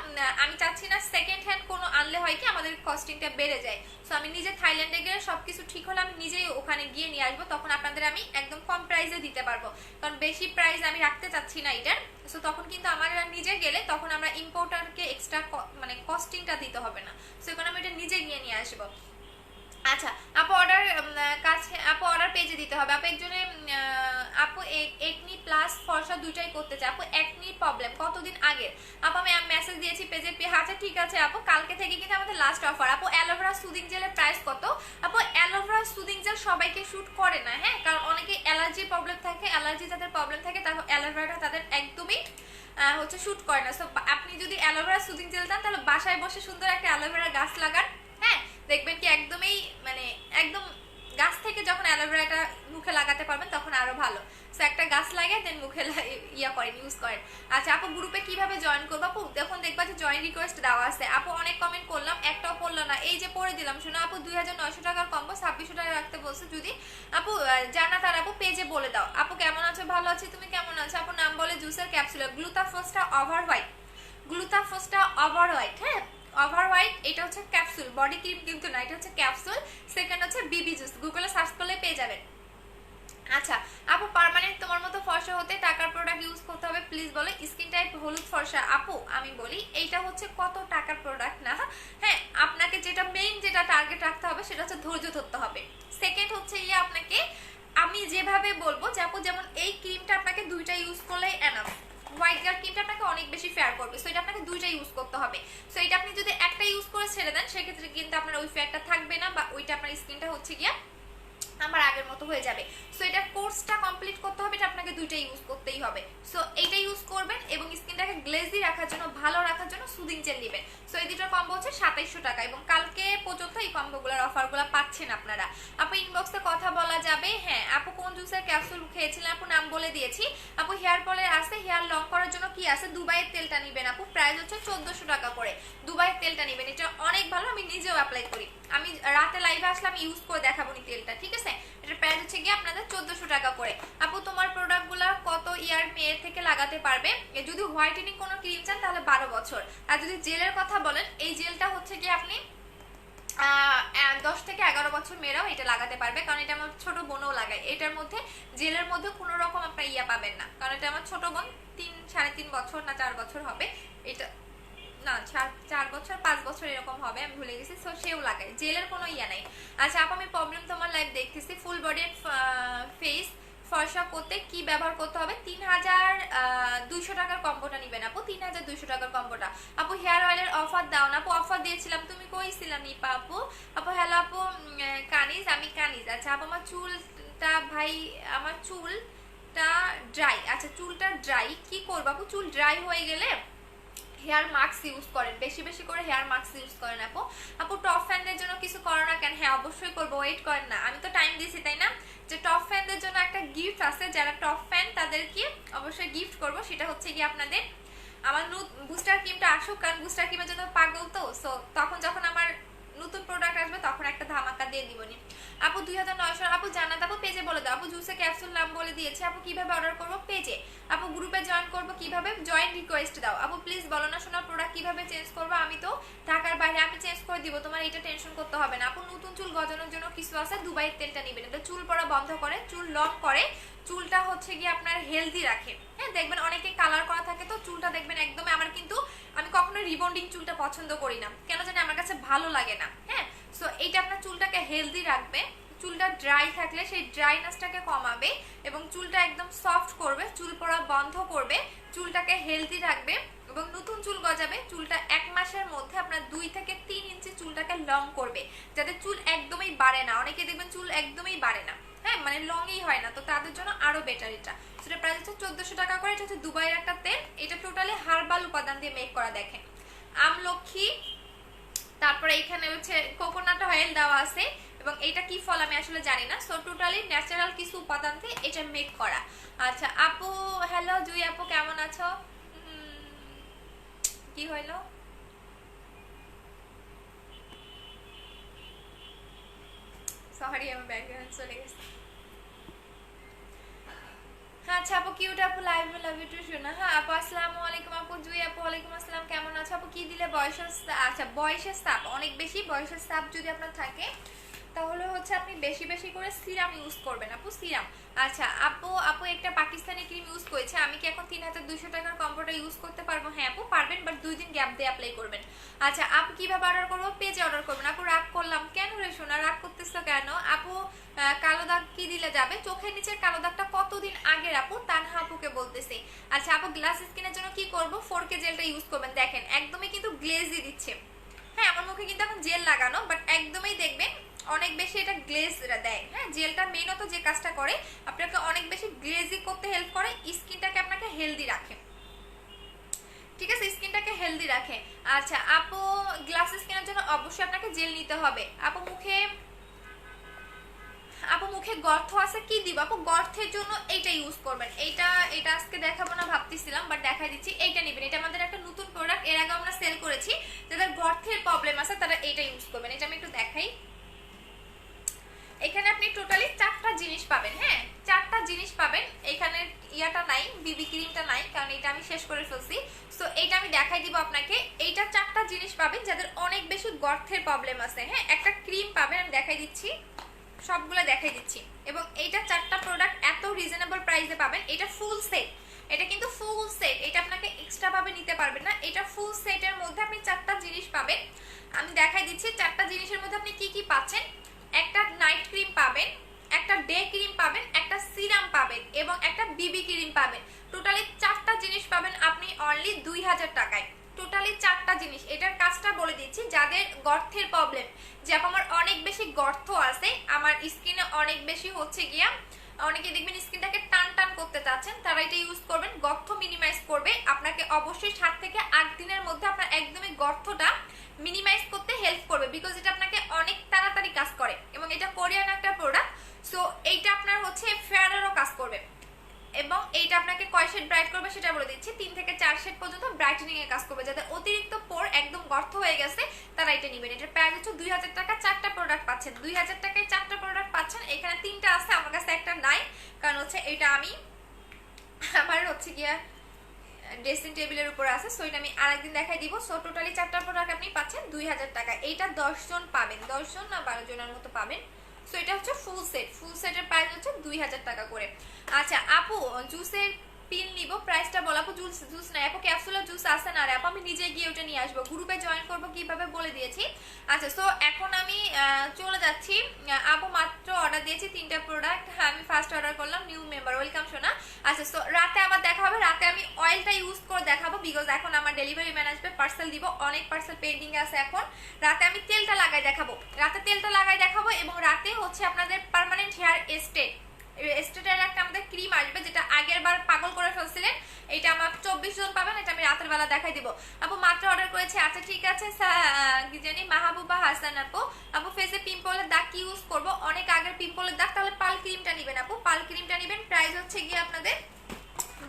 আমি চাচ্ছি না সেকেন্ড হ্যান্ড কোনো আনলে হয় কি আমাদের কস্টিংটা বেড়ে যায়। সো আমি নিজে থাইল্যান্ডে গিয়ে সবকিছু ঠিক হলে আমি নিজেই ওখানে গিয়ে নিয়ে আসবো, তখন আপনাদের আমি একদম কম প্রাইসে দিতে পারবো, কারণ বেশি প্রাইস আমি রাখতে চাচ্ছি না এটার। সো তখন কিন্তু আমার নিজে গেলে তখন আমরা ইম্পোর্টারকে এক্সট্রা মানে কস্টিংটা দিতে হবে না, সো এখন আমি এটা নিজে গিয়ে নিয়ে আসবো। আচ্ছা আপু অর্ডার কাছে, আপু অর্ডার পেজে দিতে হবে। আপু একজনে আপু একনি প্লাস ফর্সা দুইটাই করতে চাই। আপু একনির প্রবলেম কতদিন আগে? আপু আমি মেসেজ দিয়েছি পেজে। আচ্ছা ঠিক আছে আপু, কালকে থেকে কিন্তু আমাদের লাস্ট অফার। আপু অ্যালোভেরা সুদিং জেলের প্রাইস কত? আপু অ্যালোভেরা সুদিং জেল সবাইকে শুট করে না, হ্যাঁ, কারণ অনেকে অ্যালার্জির প্রবলেম থাকে, অ্যালার্জি যাদের প্রবলেম থাকে তাহলে অ্যালোভেরাটা তাদের একদমই হচ্ছে শুট করে না। সো আপনি যদি অ্যালোভেরা সুদিং জেল দেন তাহলে বাসায় বসে সুন্দর একটা অ্যালোভেরা গাছ লাগান, হ্যাঁ, দেখবেন কি একদমই মানে একদম গাছ থেকে যখন অ্যালোভেরাটা মুখে লাগাতে পারবেন তখন আরো ভালো। সো একটা গাছ লাগিয়ে দেন মুখে ইয়া করেন, ইউজ করেন। আচ্ছা আপু গ্রুপে কিভাবে জয়েন করবো? আপু যখন দেখবা যে জয়েন রিকোয়েস্ট দেওয়া আছে, আপু অনেক কমেন্ট করলাম একটাও পড়লো না, এই যে পড়ে দিলাম শোনো আপু 2900 টাকার কম্বো 2600 টাকা রাখতে বলছে, যদি আপু জানা তার আপু পেজে বলে দাও। আপু কেমন আছো? ভালো আছি, তুমি কেমন আছো? আপু নাম বলে জুসের ক্যাপসুল গ্লুটাফোস্টা ওভার হোয়াইট, গ্লুটাফোস্টা ওভার হোয়াইট, হ্যাঁ ওভার হোয়াইট, এটা হচ্ছে ক্যাপসুল, বডি ক্রিম কিন্তু না, এটা হচ্ছে ক্যাপসুল। সেকেন্ড হচ্ছে বিবি জুস, গুগলে সার্চ করলে পেয়ে যাবেন। আচ্ছা আপু পার্মানেন্ট তোমার মতো ফর্সা হতে টাকার প্রোডাক্ট ইউজ করতে হবে প্লিজ বলে। স্কিন টাইপ হলুদ ফর্সা, আপু আমি বলি এইটা হচ্ছে কত টাকার প্রোডাক্ট না, হ্যাঁ আপনাকে যেটা মেইন যেটা টার্গেট রাখতে হবে সেটা হচ্ছে ধৈর্য ধরতে হবে। সেকেন্ড হচ্ছে আপনাকে আমি যেভাবে বলবো যে আপু যেমন এই ক্রিমটা আপনাকে দুইটা ইউজ করলেই এনাফ, হোয়াইট গার্ড ক্রিমটা আপনাকে অনেক বেশি ফেয়ার করবে, সো এটা আপনাকে দুইটা ইউজ করতে হবে। সো এটা আপনি যদি একটা ইউজ করে ছেড়ে দেন সেক্ষেত্রে কিন্তু আপনার ওই ফেয়ারটা থাকবে না, বা ওইটা আপনার স্কিনটা হচ্ছে গিয়া আমার আগের মতো হয়ে যাবে। সো এটা কোর্সটা কমপ্লিট করতে হবে, এটা আপনাকে দুইটা ইউজ করতেই হবে। সো এইটা ইউজ করবেন এবং স্কিনটাকে গ্লেজি রাখার জন্য, ভালো রাখার জন্য সুদিং জেল নেবেন। সো এই দুটোর কম্বো হচ্ছে 2700 টাকা এবং কালকে পর্যন্ত এই কম্বোগুলোর অফারগুলো পাচ্ছেন আপনারা। আপু ইনবক্সে কথা বলা যাবে, হ্যাঁ আপু কোন জুসের ক্যাপসুল খেয়েছিলেন আপু নাম বলে দিয়েছি। আপু হেয়ার ফলের আছে, হেয়ার লং করার জন্য কি আছে? দুবাইয়ের তেলটা নেবেন আপু, প্রাইস হচ্ছে 1400 টাকা করে, দুবাইয়ের তেলটা নেবেন, এটা অনেক ভালো, আমি নিজেও অ্যাপ্লাই করি, আমি রাতে লাইভে আসলে আমি ইউজ করে দেখাবো নি তেলটা, ঠিক আছে। এটার প্রাইস হচ্ছে গিয়ে আপনাদের 1400 টাকা করে। আপু তোমার প্রোডাক্টগুলো কত ইয়ার মেয়ের থেকে লাগাতে পারবে? যদি হোয়াইটেনিং কোনো ক্রিম চান তাহলে 12 বছর, আর যদি জেলের কথা বলেন এই জেলটা হচ্ছে গিয়ে আপনি 10 থেকে 11 বছর মেয়েরাও এটা লাগাতে পারবে, কারণ এটা আমার ছোট বোনও লাগায়। এটার মধ্যে জেলের মধ্যে কোনো রকম আপনার ইয়া পাবেন না, কারণ এটা আমার ছোট বোন 3-3.5 বছর না 4 বছর হবে, এটা না 4 বছর 5 বছর এরকম হবে, আমি ভুলে গেছি। সো সেও লাগায়, জেলের কোনো ইয়া নাই। আচ্ছা আপু আমি প্রবলেম তোমার লাইভ দেখতেছি, ফুল বডি ফেস ফর্সা করতে কি ব্যবহার করতে হবে? 3200 টাকার কম্বোটা নিবেন আপু, 3200 টাকার কম্বোটা। আপু হেয়ার অয়েলের অফার দাও না আপু, অফার দিয়েছিলাম, তুমি কইছিলা নিপা আপু। আপু হ্যালো আপু কানিজ, আমি কানিজ। আচ্ছা আপু আমার চুলটা ভাই, আমার চুলটা ড্রাই, আচ্ছা চুলটা ড্রাই কি করবো আপু? চুল ড্রাই হয়ে গেলে হেয়ার মাস্ক ইউজ করেন, বেশি বেশি করে হেয়ার মাস্ক ইউজ করেন আপু। আপু টপ ফ্যানদের জন্য কিছু করো না কেন? হ্যাঁ অবশ্যই করবো, ওয়েট করেন না, আমি তো টাইম দিয়েছি তাই না। যে টপ ফ্যানদের জন্য একটা গিফট আছে, যারা টপ ফ্যান তাদেরকে অবশ্যই গিফট করব, সেটা হচ্ছে কি আপনাদের আমার বুস্টার ক্রিমটা আসুক, কারণ বুস্টার ক্রিমের জন্য পাগল তো। সো তখন যখন আমার নতুন প্রোডাক্ট আসবে তখন একটা ধামাকা দিয়ে দিবনি আপু। 2900 আপু জানাত আপু পেজে বলে দাও। আপু জুসে ক্যাপসুল নাম বলে দিয়েছে আপু, কিভাবে অর্ডার করব? পেজে। আপু গ্রুপে জয়েন করব কিভাবে? জয়েন রিকোয়েস্ট দাও আপু, প্লিজ বলো না শোনা প্রোডাক্ট কিভাবে চেঞ্জ করবো, আমি তো ঢাকার বাইরে, আমি চেঞ্জ করে দিব, তোমার এটা টেনশন করতে হবে না আপু। নতুন চুল গজানোর জন্য কিছু আছে, দুবাইয়ের তেলটা নেবেন, এটা চুল পড়া বন্ধ করে, চুল লং করে, চুলটা হচ্ছে গিয়ে আপনার হেলদি রাখে, হ্যাঁ দেখবেন অনেকে কালার করা থাকে তো চুলটা দেখবেন একদম, আমার কিন্তু আমি কখনো রিবন্ডিং চুলটা পছন্দ করি না, কেন জানি আমার কাছে ভালো লাগে না, হ্যাঁ। সো এইটা আপনার চুলটাকে হেলদি রাখবে, চুলটা ড্রাই থাকলে সেই ড্রাইনেসটাকে কমাবে এবং চুলটা একদম সফট করবে, চুল পড়া বন্ধ করবে, চুলটাকে হেলদি রাখবে এবং নতুন চুল গজাবে। চুলটা 1 মাসের মধ্যে আপনার 2 থেকে 3 ইঞ্চি চুলটাকে লং করবে, যাতে চুল একদমই বাড়ে না, অনেকে দেখবেন চুল একদমই বাড়ে না, হ্যাঁ মানে লংই হয় না, তো তাদের জন্য আরো বেটার এটা। সেটা প্রাইস হচ্ছে 1400 টাকা করে। এটা হচ্ছে দুবাইয়ের একটা তেল, এটা টোটালি হার্বাল উপাদান দিয়ে মেক করা, দেখেন আমলক্ষী, তারপরে এখানে হচ্ছে কোকোনাট অয়েল দেওয়া আছে এবং এটা কি ফল আমি আসলে জানি না। সো টোটালি ন্যাচারাল কিছু উপাদান দিয়ে এটা মেক করা। আচ্ছা আপু হ্যালো জুই আপু কেমন আছো? কি হইলো? সরি আমার ব্যাকগ্রাউন্ড চলে গেছে। আচ্ছা আপু কিউট আপু লাইভ লাভ ইউ টু শোনা। হ্যাঁ আপু আসসালামু আলাইকুম আপু। জুই আপু ওয়ালাইকুম আসসালাম, কেমন আছো আপু? কি দিলে বয়সের আচ্ছা বয়সের চাপ অনেক বেশি, বয়সের চাপ যদি আপনার থাকে তাহলে হচ্ছে আপনি বেশি বেশি করে সিরাম ইউজ করবেন আপু, সিরাম। আচ্ছা আপু আপু একটা পাকিস্তানি ক্রিম ইউজ করেছে, আমি কি এখন 3200 টাকার কম্বোটা ইউজ করতে পারবো? হ্যাঁ আপু পারবেন, বাট 2 দিন গ্যাপ দিয়ে অ্যাপ্লাই করবেন। আচ্ছা আপু কিভাবে অর্ডার করবো? পেজে অর্ডার করবেন আপু। রাগ করলাম কেন রে সোনা, রাগ করতেছো কেন আপু? কালো দাগ কি দিলে যাবে? চোখের নিচের কালো দাগটা কতদিন আগের আপু? তানহা আপুকে বলতেছে। আচ্ছা আপু গ্লাস স্কিনের জন্য কি করবো? 4K জেলটা ইউজ করবেন, দেখেন একদমই কিন্তু গ্লেজি দিচ্ছে, হ্যাঁ আমার মুখে কিন্তু এখন জেল লাগানো, বাট একদমই দেখবেন অনেক বেশি এটা গ্লেজ দেয়, হ্যাঁ জেলটা মেইনত যে কাজটা করে আপনাকে অনেক বেশি গ্লেজি করতে হেল্প করে, স্কিনটাকে আপনাকে হেলদি রাখে। ঠিক আছে, স্কিনটাকে হেলদি রাখে। আচ্ছা আপু, গ্লাস স্কিনের জন্য অবশ্যই আপনাকে জেল নিতে হবে। আপু মুখে গর্ত আছে, কি দিব আপু? গর্তের জন্য এইটা ইউজ করবেন। এটা আজকে দেখাবো না ভাবতেছিলাম, বাট দেখাই দিচ্ছি। এইটা নেবেন, এটা আমাদের একটা নতুন প্রোডাক্ট, এর আগে আমরা সেল করেছি। যাদের গর্তের প্রবলেম আছে তারা এইটা ইউজ করবেন। এটা আমি একটু দেখাই। এখানে আপনি টোটালি 4টা জিনিস পাবেন। হ্যাঁ, 4টা জিনিস পাবেন। এখানে ইয়াটা নাই, বিবি ক্রিমটা নাই, কারণ এটা আমি শেষ করে ফেলছি। সো এইটা আমি দেখাই দিব আপনাকে। এইটা 4টা জিনিস পাবেন যাদের অনেক বেশি গর্তের প্রবলেম আছে। হ্যাঁ, একটা ক্রিম পাবেন, আমি দেখাই দিচ্ছি, সবগুলো দেখাই দিচ্ছি। এবং এইটা 4টা প্রোডাক্ট এত রিজনেবল প্রাইসে পাবেন। এটা ফুল সেট, এটা কিন্তু ফুল সেট, এটা আপনাকে এক্সট্রা ভাবে নিতে পারবেন না। এটা ফুল সেটের মধ্যে আপনি 4টা জিনিস পাবেন। আমি দেখাই দিচ্ছি 4টা জিনিসের মধ্যে আপনি কি কি পাচ্ছেন। একটা নাইট ক্রিম পাবেন, একটা ডে ক্রিম পাবেন, একটা সিরাম পাবেন এবং একটা বিবি ক্রিম পাবেন। টোটালি 4টা জিনিস পাবেন আপনি অনলি 2000 টাকায়। টোটালি 4টা জিনিস। এটার কাজটা বলে দিচ্ছি। যাদের গর্তের প্রবলেম, যে আমার অনেক বেশি গর্ত আছে, আমার স্কিনে অনেক বেশি হচ্ছে গিয়া, অনেকে দেখবেন স্কিনটাকে টান টান করতে চাচ্ছেন, তারা এটা ইউজ করবেন। গর্ত মিনিমাইজ করবে আপনাকে অবশ্যই 7 থেকে 8 দিনের মধ্যে আপনার একদমই গর্তটা মিনিমাইজ করতে হেল্প করবে, বিকজ এটা আপনাকে অনেক তাড়াতাড়ি কাজ করে এবং এটা কোরিয়ান একটা প্রোডাক্ট। সো এইটা আপনার হচ্ছে ফেয়ারেরও কাজ করবে এবং এইটা আপনাকে কয় শেড ব্রাইট করবে সেটা বলে দিচ্ছি। 3 থেকে 4 শেড পর্যন্ত ব্রাইটেনিং এর কাজ করবে। যাদের অতিরিক্ত পোর একদম গর্ত হয়ে গেছে তারা এটা নেবেন। এটার প্রাইস হচ্ছে 2000 টাকা। 4টা প্রোডাক্ট পাচ্ছেন 2000 টাকায়। 4টা প্রোডাক্ট পাচ্ছেন। এখানে 3টা আছে, আমার কাছে একটা নাই, কারণ হচ্ছে এটা আমি আমার হচ্ছে গিয়া ড্রেসিং টেবিলের উপর আছে। সো এটা আমি আরেকদিন দেখাই দিব। সো টোটালি 4টা প্রোডাক্ট আপনি পাচ্ছেন 2000 টাকা। এইটা 10 জন পাবেন, 10 জন না 12 জনের মতো পাবেন। সো এটা হচ্ছে ফুল সেট। ফুল সেটের প্রাইস হচ্ছে 2000 টাকা করে। আচ্ছা আপু, জুসের পিল নিব, প্রাইসটা বল। আপু জুস নাই আপু, ক্যাপসুলার জুস আছে না রে আপু? আমি নিজে গিয়ে ওটা নিয়ে আসবো। গ্রুপে জয়েন করব কিভাবে বলে দিয়েছি। আচ্ছা, সো এখন আমি চলে যাচ্ছি। আপু মাত্র অর্ডার দিয়েছি 3টা প্রোডাক্ট। আমি ফার্স্ট অর্ডার করলাম, নিউ মেম্বার, ওয়েলকাম সোনা। আচ্ছা, সো রাতে আবার দেখা হবে। রাতে আমি অয়েলটা ইউজ করে দেখাবো, বিকজ এখন আমার ডেলিভারি ম্যান আসবে, পার্সেল দিব, অনেক পার্সেল পেন্ডিং আছে এখন। রাতে আমি তেলটা লাগাই দেখাবো, রাতে তেলটা লাগাই দেখাবো। এবং রাতে হচ্ছে আপনাদের পার্মানেন্ট হেয়ার স্টেটের একটা আমাদের ক্রিম আসবে, যেটা আগের বার পাগল করে ফেলছিলেন। এটা আমার 24 জন পাবেন, এটা আমি রাতের বেলা দেখাই দিব। আপু মাত্র অর্ডার করেছি। আচ্ছা ঠিক আছে, কি জানি মাহবুবা হাসান আপু। আপু ফেসে পিম্পলের দাগ কি ইউজ করব? অনেক আগের পিম্পলের দাগ, তাহলে পাল ক্রিমটা নেবেন আপু। পাল ক্রিমটা নেবেন, প্রাইস হচ্ছে গিয়ে আপনাদের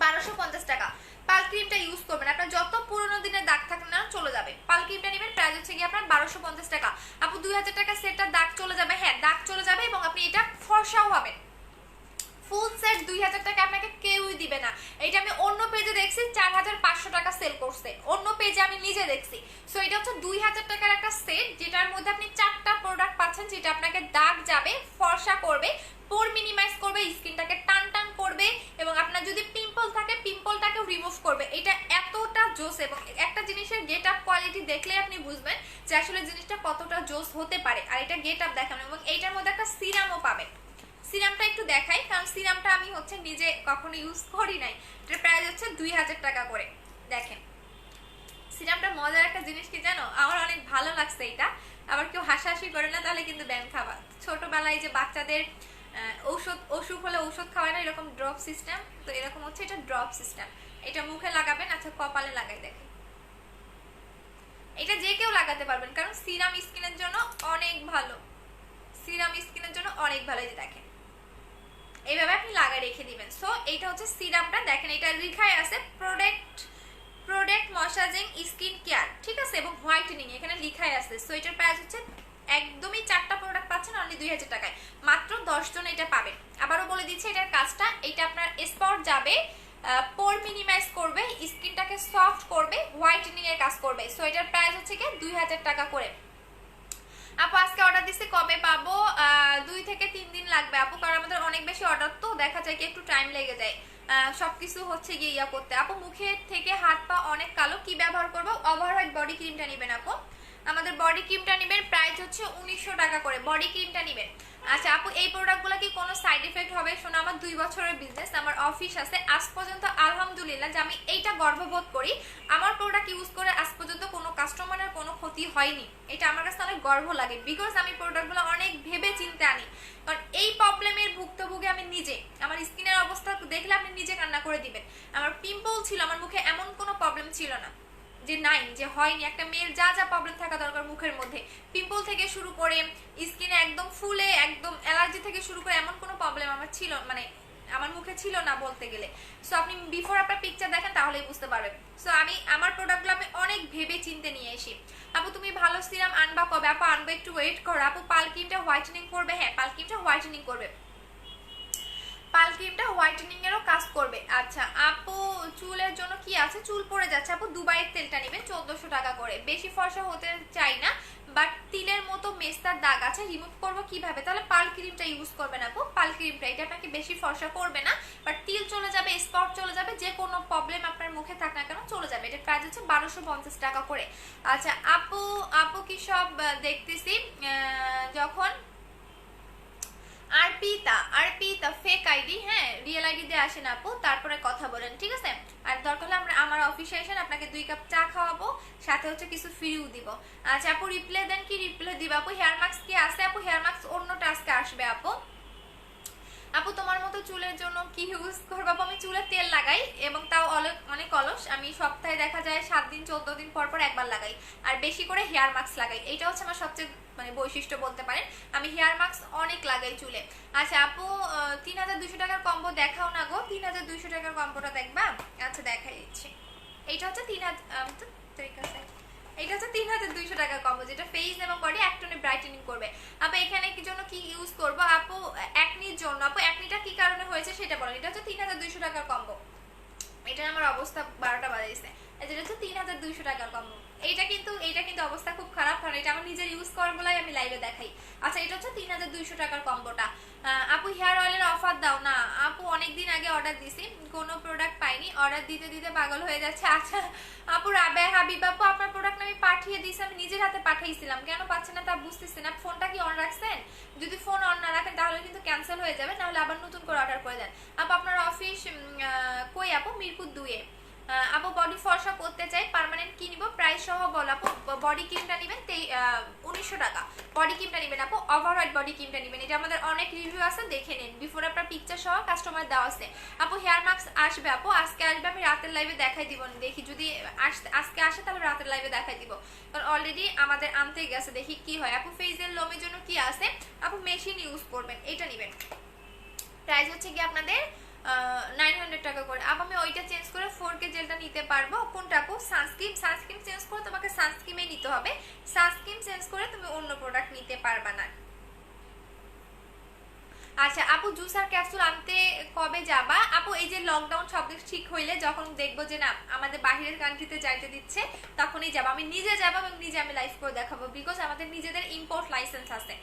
1250 টাকা। পাল ক্রিমটা ইউজ করবেন, আপনার যত পুরোনো দিনের দাগ থাকে না চলে যাবে। পাল ক্রিমটা নেবেন, প্রাইস হচ্ছে গিয়ে আপনার 1250 টাকা। আপু 2000 টাকা সেটটার দাগ চলে যাবে। হ্যাঁ, দাগ চলে যাবে এবং আপনি এটা ফর্সাও হবেন। ফুল সেট 2000 টাকা আপনাকে কেউই দিবে না। এটা আমি অন্য পেজে দেখছি 4500 টাকা সেল করছে, অন্য পেজে আমি নিজে দেখছি। সো এটা হচ্ছে 2000 টাকার একটা সেট, যেটার মধ্যে আপনি 4টা প্রোডাক্ট পাচ্ছেন, যেটা আপনাকে দাগ যাবে, ফর্সা করবে, পোর মিনিমাইজ করবে, স্কিনটাকে টান টান করবে এবং আপনার যদি পিম্পল থাকে পিম্পলটাকেও রিমুভ করবে। এটা এতটা জোস এবং একটা জিনিসের গেট আপ কোয়ালিটি দেখলে আপনি বুঝবেন যে আসলে জিনিসটা কতটা জোস হতে পারে। আর এটা গেট আপ দেখানো, এবং এইটার মধ্যে একটা সিরামও পাবেন। সিরামটা একটু দেখাই, কারণ সিরামটা আমি হচ্ছে নিজে কখনো ইউজ করি নাই। এটার প্রাইস হচ্ছে 2000 টাকা করে। দেখেন সিরামটা মজার একটা জিনিস কি জানো, আমার অনেক ভালো লাগছে এটা। আবার কেউ হাসাহাসি করে না, তাহলে কিন্তু ব্যান খাবা। ছোটবেলায় যে বাচ্চাদের অসুখ হলে ঔষধ খাওয়ায় না, এরকম ড্রপ সিস্টেম, তো এরকম হচ্ছে এটা ড্রপ সিস্টেম। এটা মুখে লাগাবেন। আচ্ছা কপালে লাগাই দেখেন, এটা যে কেউ লাগাতে পারবেন, কারণ সিরাম স্কিনের জন্য অনেক ভালো। সিরাম স্কিনের জন্য অনেক ভালো। এই যে দেখেন এইভাবে আপনি লাগাই রেখে দিবেন। সো এইটা হচ্ছে সিরামটা। দেখেন এটা লেখাই আছে প্রোডাক্ট ময়শ্চারাইজিং স্কিন কেয়ার, ঠিক আছে, এবং হোয়াইটেনিং এখানে লেখাই আছে। সো এটার প্রাইস হচ্ছে একদমই 4টা প্রোডাক্ট পাচ্ছেন অনলি 2000 টাকায়। মাত্র 10 জন এটা পাবেন। আবারও বলে দিচ্ছি এটার কাজটা, এটা আপনার স্পট যাবে, পোর মিনিমাইজ করবে, স্কিনটাকে সফট করবে, হোয়াইটেনিং এর কাজ করবে। সো এটার প্রাইস হচ্ছে কি 2000 টাকা করে। আপু আজকে অর্ডার দিচ্ছি, কবে পাবো? 2 থেকে 3 দিন লাগবে আপু, কারণ আমাদের অনেক বেশি অর্ডার, তো দেখা যায় কি একটু টাইম লেগে যায় সবকিছু হচ্ছে গিয়ে ইয়া করতে। আপু মুখে থেকে হাত পা অনেক কালো, কি ব্যবহার করবো? ওভারঅয়েল বডি ক্রিমটা নেবেন আপু। আমাদের বডি ক্রিমটা নেবেন, প্রাইস হচ্ছে 1900 টাকা করে বডি ক্রিমটা নেবেন। আচ্ছা আপু এই প্রোডাক্টগুলো কি কোনো সাইড এফেক্ট হবে? শোনো আমার 2 বছরের বিজনেস, আমার অফিস আছে, আজ পর্যন্ত আলহামদুলিল্লাহ যে আমি এইটা গর্ববোধ করি, আমার প্রোডাক্ট ইউজ করে আজ পর্যন্ত কোনো কাস্টমারের কোনো ক্ষতি হয়নি। এটা আমার কাছে অনেক গর্ব লাগে, বিকজ আমি প্রোডাক্টগুলো অনেক ভেবে চিন্তে আনি। কারণ এই প্রবলেমের ভুক্তভোগী আমি নিজে, আমার স্কিনের অবস্থা দেখলে আপনি নিজে কান্না করে দিবেন। আমার পিম্পল ছিল, আমার মুখে এমন কোনো প্রবলেম ছিল না যে নাই, যে হয়নি। একটা মেয়ের যা যা প্রবলেম থাকা দরকার মুখের মধ্যে, পিম্পল থেকে শুরু করে স্কিনে একদম ফুলে একদম অ্যালার্জি থেকে শুরু করে এমন কোনো প্রবলেম আমার ছিল, মানে আমার মুখে ছিল না বলতে গেলে। সো আপনি বিফোর আপনার পিকচার দেখেন তাহলেই বুঝতে পারবেন। সো আমি আমার প্রোডাক্টগুলো আমি অনেক ভেবে চিন্তে নিয়ে এসি। আপু তুমি ভালো সিরাম আনবা কবে? আপু আনবো, একটু ওয়েট করো। আপু পাল ক্রিমটা হোয়াইটেনিং করবে? হ্যাঁ, পাল ক্রিমটা হোয়াইটেনিং করবে, পাল ক্রিমটা হোয়াইটেনিং এরও কাজ করবে। আচ্ছা আপু চুলের জন্য কি আছে? চুল পড়ে যাচ্ছে আপু, দুবাইয়ের তেলটা নেবেন 1400 টাকা করে। বেশি ফর্সা হতে চাই না, বাট তিলের মতো মেস্তার দাগ আছে, রিমুভ করবো কিভাবে? তাহলে পাল ক্রিমটা ইউজ করবেন আপু, পাল ক্রিমটা। এটা আপনাকে বেশি ফর্সা করবে না, বাট তিল চলে যাবে, স্পট চলে যাবে, যে কোনো প্রবলেম আপনার মুখে থাক না কেন চলে যাবে। এটা প্রাইস হচ্ছে 1250 টাকা করে। আচ্ছা আপু, আপু কি সব দেখতেছি যখন আরপিতা ফেক আইডি, হ্যাঁ রিয়েল আইডি দিয়ে আসেন আপু, তারপরে কথা বলেন, ঠিক আছে? আর দরকার হলে আমরা আমার অফিসে এসে আপনাকে 2 কাপ চা খাওয়াবো, সাথে হচ্ছে কিছু ফ্রিও দিব। আচ্ছা আপু রিপ্লাই দেন, কি রিপ্লাই দিব আপু? হেয়ার মাস্ক কি আছে আপু? হেয়ার মাস্ক অন্য টাস্কে আসবে আপু। আপু তোমার মতো চুলের জন্য কি ইউজ করবো আপু? আমি চুলে তেল লাগাই, এবং তাও অনেক অলস। আমি সপ্তাহে দেখা যায় 7 দিন 14 দিন পর পর একবার লাগাই, আর বেশি করে হেয়ার মাস্ক লাগাই। এইটা হচ্ছে আমার সবচেয়ে মানে বৈশিষ্ট্য বলতে পারেন, আমি হেয়ার মাস্ক অনেক লাগাই চুলে। আচ্ছা আপু 3200 টাকার কম্বো দেখাও না গো, 3200 টাকার কম্বোটা দেখবা? আচ্ছা দেখাই দিচ্ছি। এইটা হচ্ছে 3000, এটা হচ্ছে 3200 টাকার কম্বো, যেটা ফেস এবং বডি একটনে ব্রাইটেনিং করবে। আপু এখানে কি জন্য কি ইউজ করব আপু? একনির জন্য আপু। একনিটা কি কারণে হয়েছে সেটা বলেন। এটা হচ্ছে 3200 টাকার কম্বো, এটা আমার অবস্থা 12টা বাজাইছে। যেটা হচ্ছে 3200 টাকার কম্বো। এইটা কিন্তু অবস্থা খুব খারাপ, কারণ এটা আমার নিজের ইউজ করার বলাই আমি লাইভে দেখাই। আচ্ছা এটা হচ্ছে 3200 টাকার কম্বোটা। আপু হেয়ার অয়েলের অফার দাও না আপু, অনেকদিন আগে অর্ডার দিছি, কোনো প্রোডাক্ট পাইনি, অর্ডার দিতে দিতে পাগল হয়ে যাচ্ছে। আচ্ছা আপু রাবেয়া হাবিব আপু, আপনার প্রোডাক্ট আমি পাঠিয়ে দিয়েছি, আমি নিজের হাতে পাঠাইছিলাম, কেন পাচ্ছেন না তা বুঝতেছি না। ফোনটা কি অন রাখছেন? যদি ফোন অন না রাখেন তাহলে কিন্তু ক্যান্সেল হয়ে যাবে, নাহলে আবার নতুন করে অর্ডার করে দেন। আপু আপনার অফিস কই আপু? মিরপুর 2-এ। আপু বডি ফর্সা করতে চাই, পার্মানেন্ট কি নিব? প্রাইস সহ বল আপু। বডি ক্রিমটা নেবেন 1900 টাকা, বডি ক্রিমটা নেবেন আপু, ওভারঅয়েড বডি ক্রিমটা নেবেন। এটা আমাদের অনেক রিভিউ আছে, দেখে নিন, বিফোর আপনার পিকচার সহ কাস্টমার দেওয়া আছে। আপু হেয়ার মাস্ক আসবে আপু? আজকে আসবে, আমি রাতের লাইভে দেখাই দিব, দেখি যদি আজকে আসে তাহলে রাতের লাইভে দেখাই দিব, কারণ অলরেডি আমাদের আনতে গেছে, দেখি কি হয়। আপু ফেসের লোমের জন্য কি আছে আপু? মেশিন ইউজ করবেন, এটা নেবেন, প্রাইস হচ্ছে কি আপনাদের 900 টাকা করে। আপ আমি ওইটা চেঞ্জ করে 4K জেলটা নিতে পারবো? কোনটা আপু? সানস্ক্রিন চেঞ্জ করে তোমাকে সানস্ক্রিমে নিতে হবে, সানস্ক্রিন চেঞ্জ করে তুমি অন্য প্রোডাক্ট নিতে পারবা না। আচ্ছা আপু জুস আর ক্যাপসুল আনতে কবে যাবা আপু? এই যে লকডাউন সব ঠিক হইলে, যখন দেখবো যে না আমাদের বাহিরের কান্ট্রিতে যাইতে দিচ্ছে, তখনই যাবো। আমি নিজে যাবো এবং নিজে আমি লাইভ করে দেখাবো, বিকজ আমাদের নিজেদের ইম্পোর্ট লাইসেন্স আছে,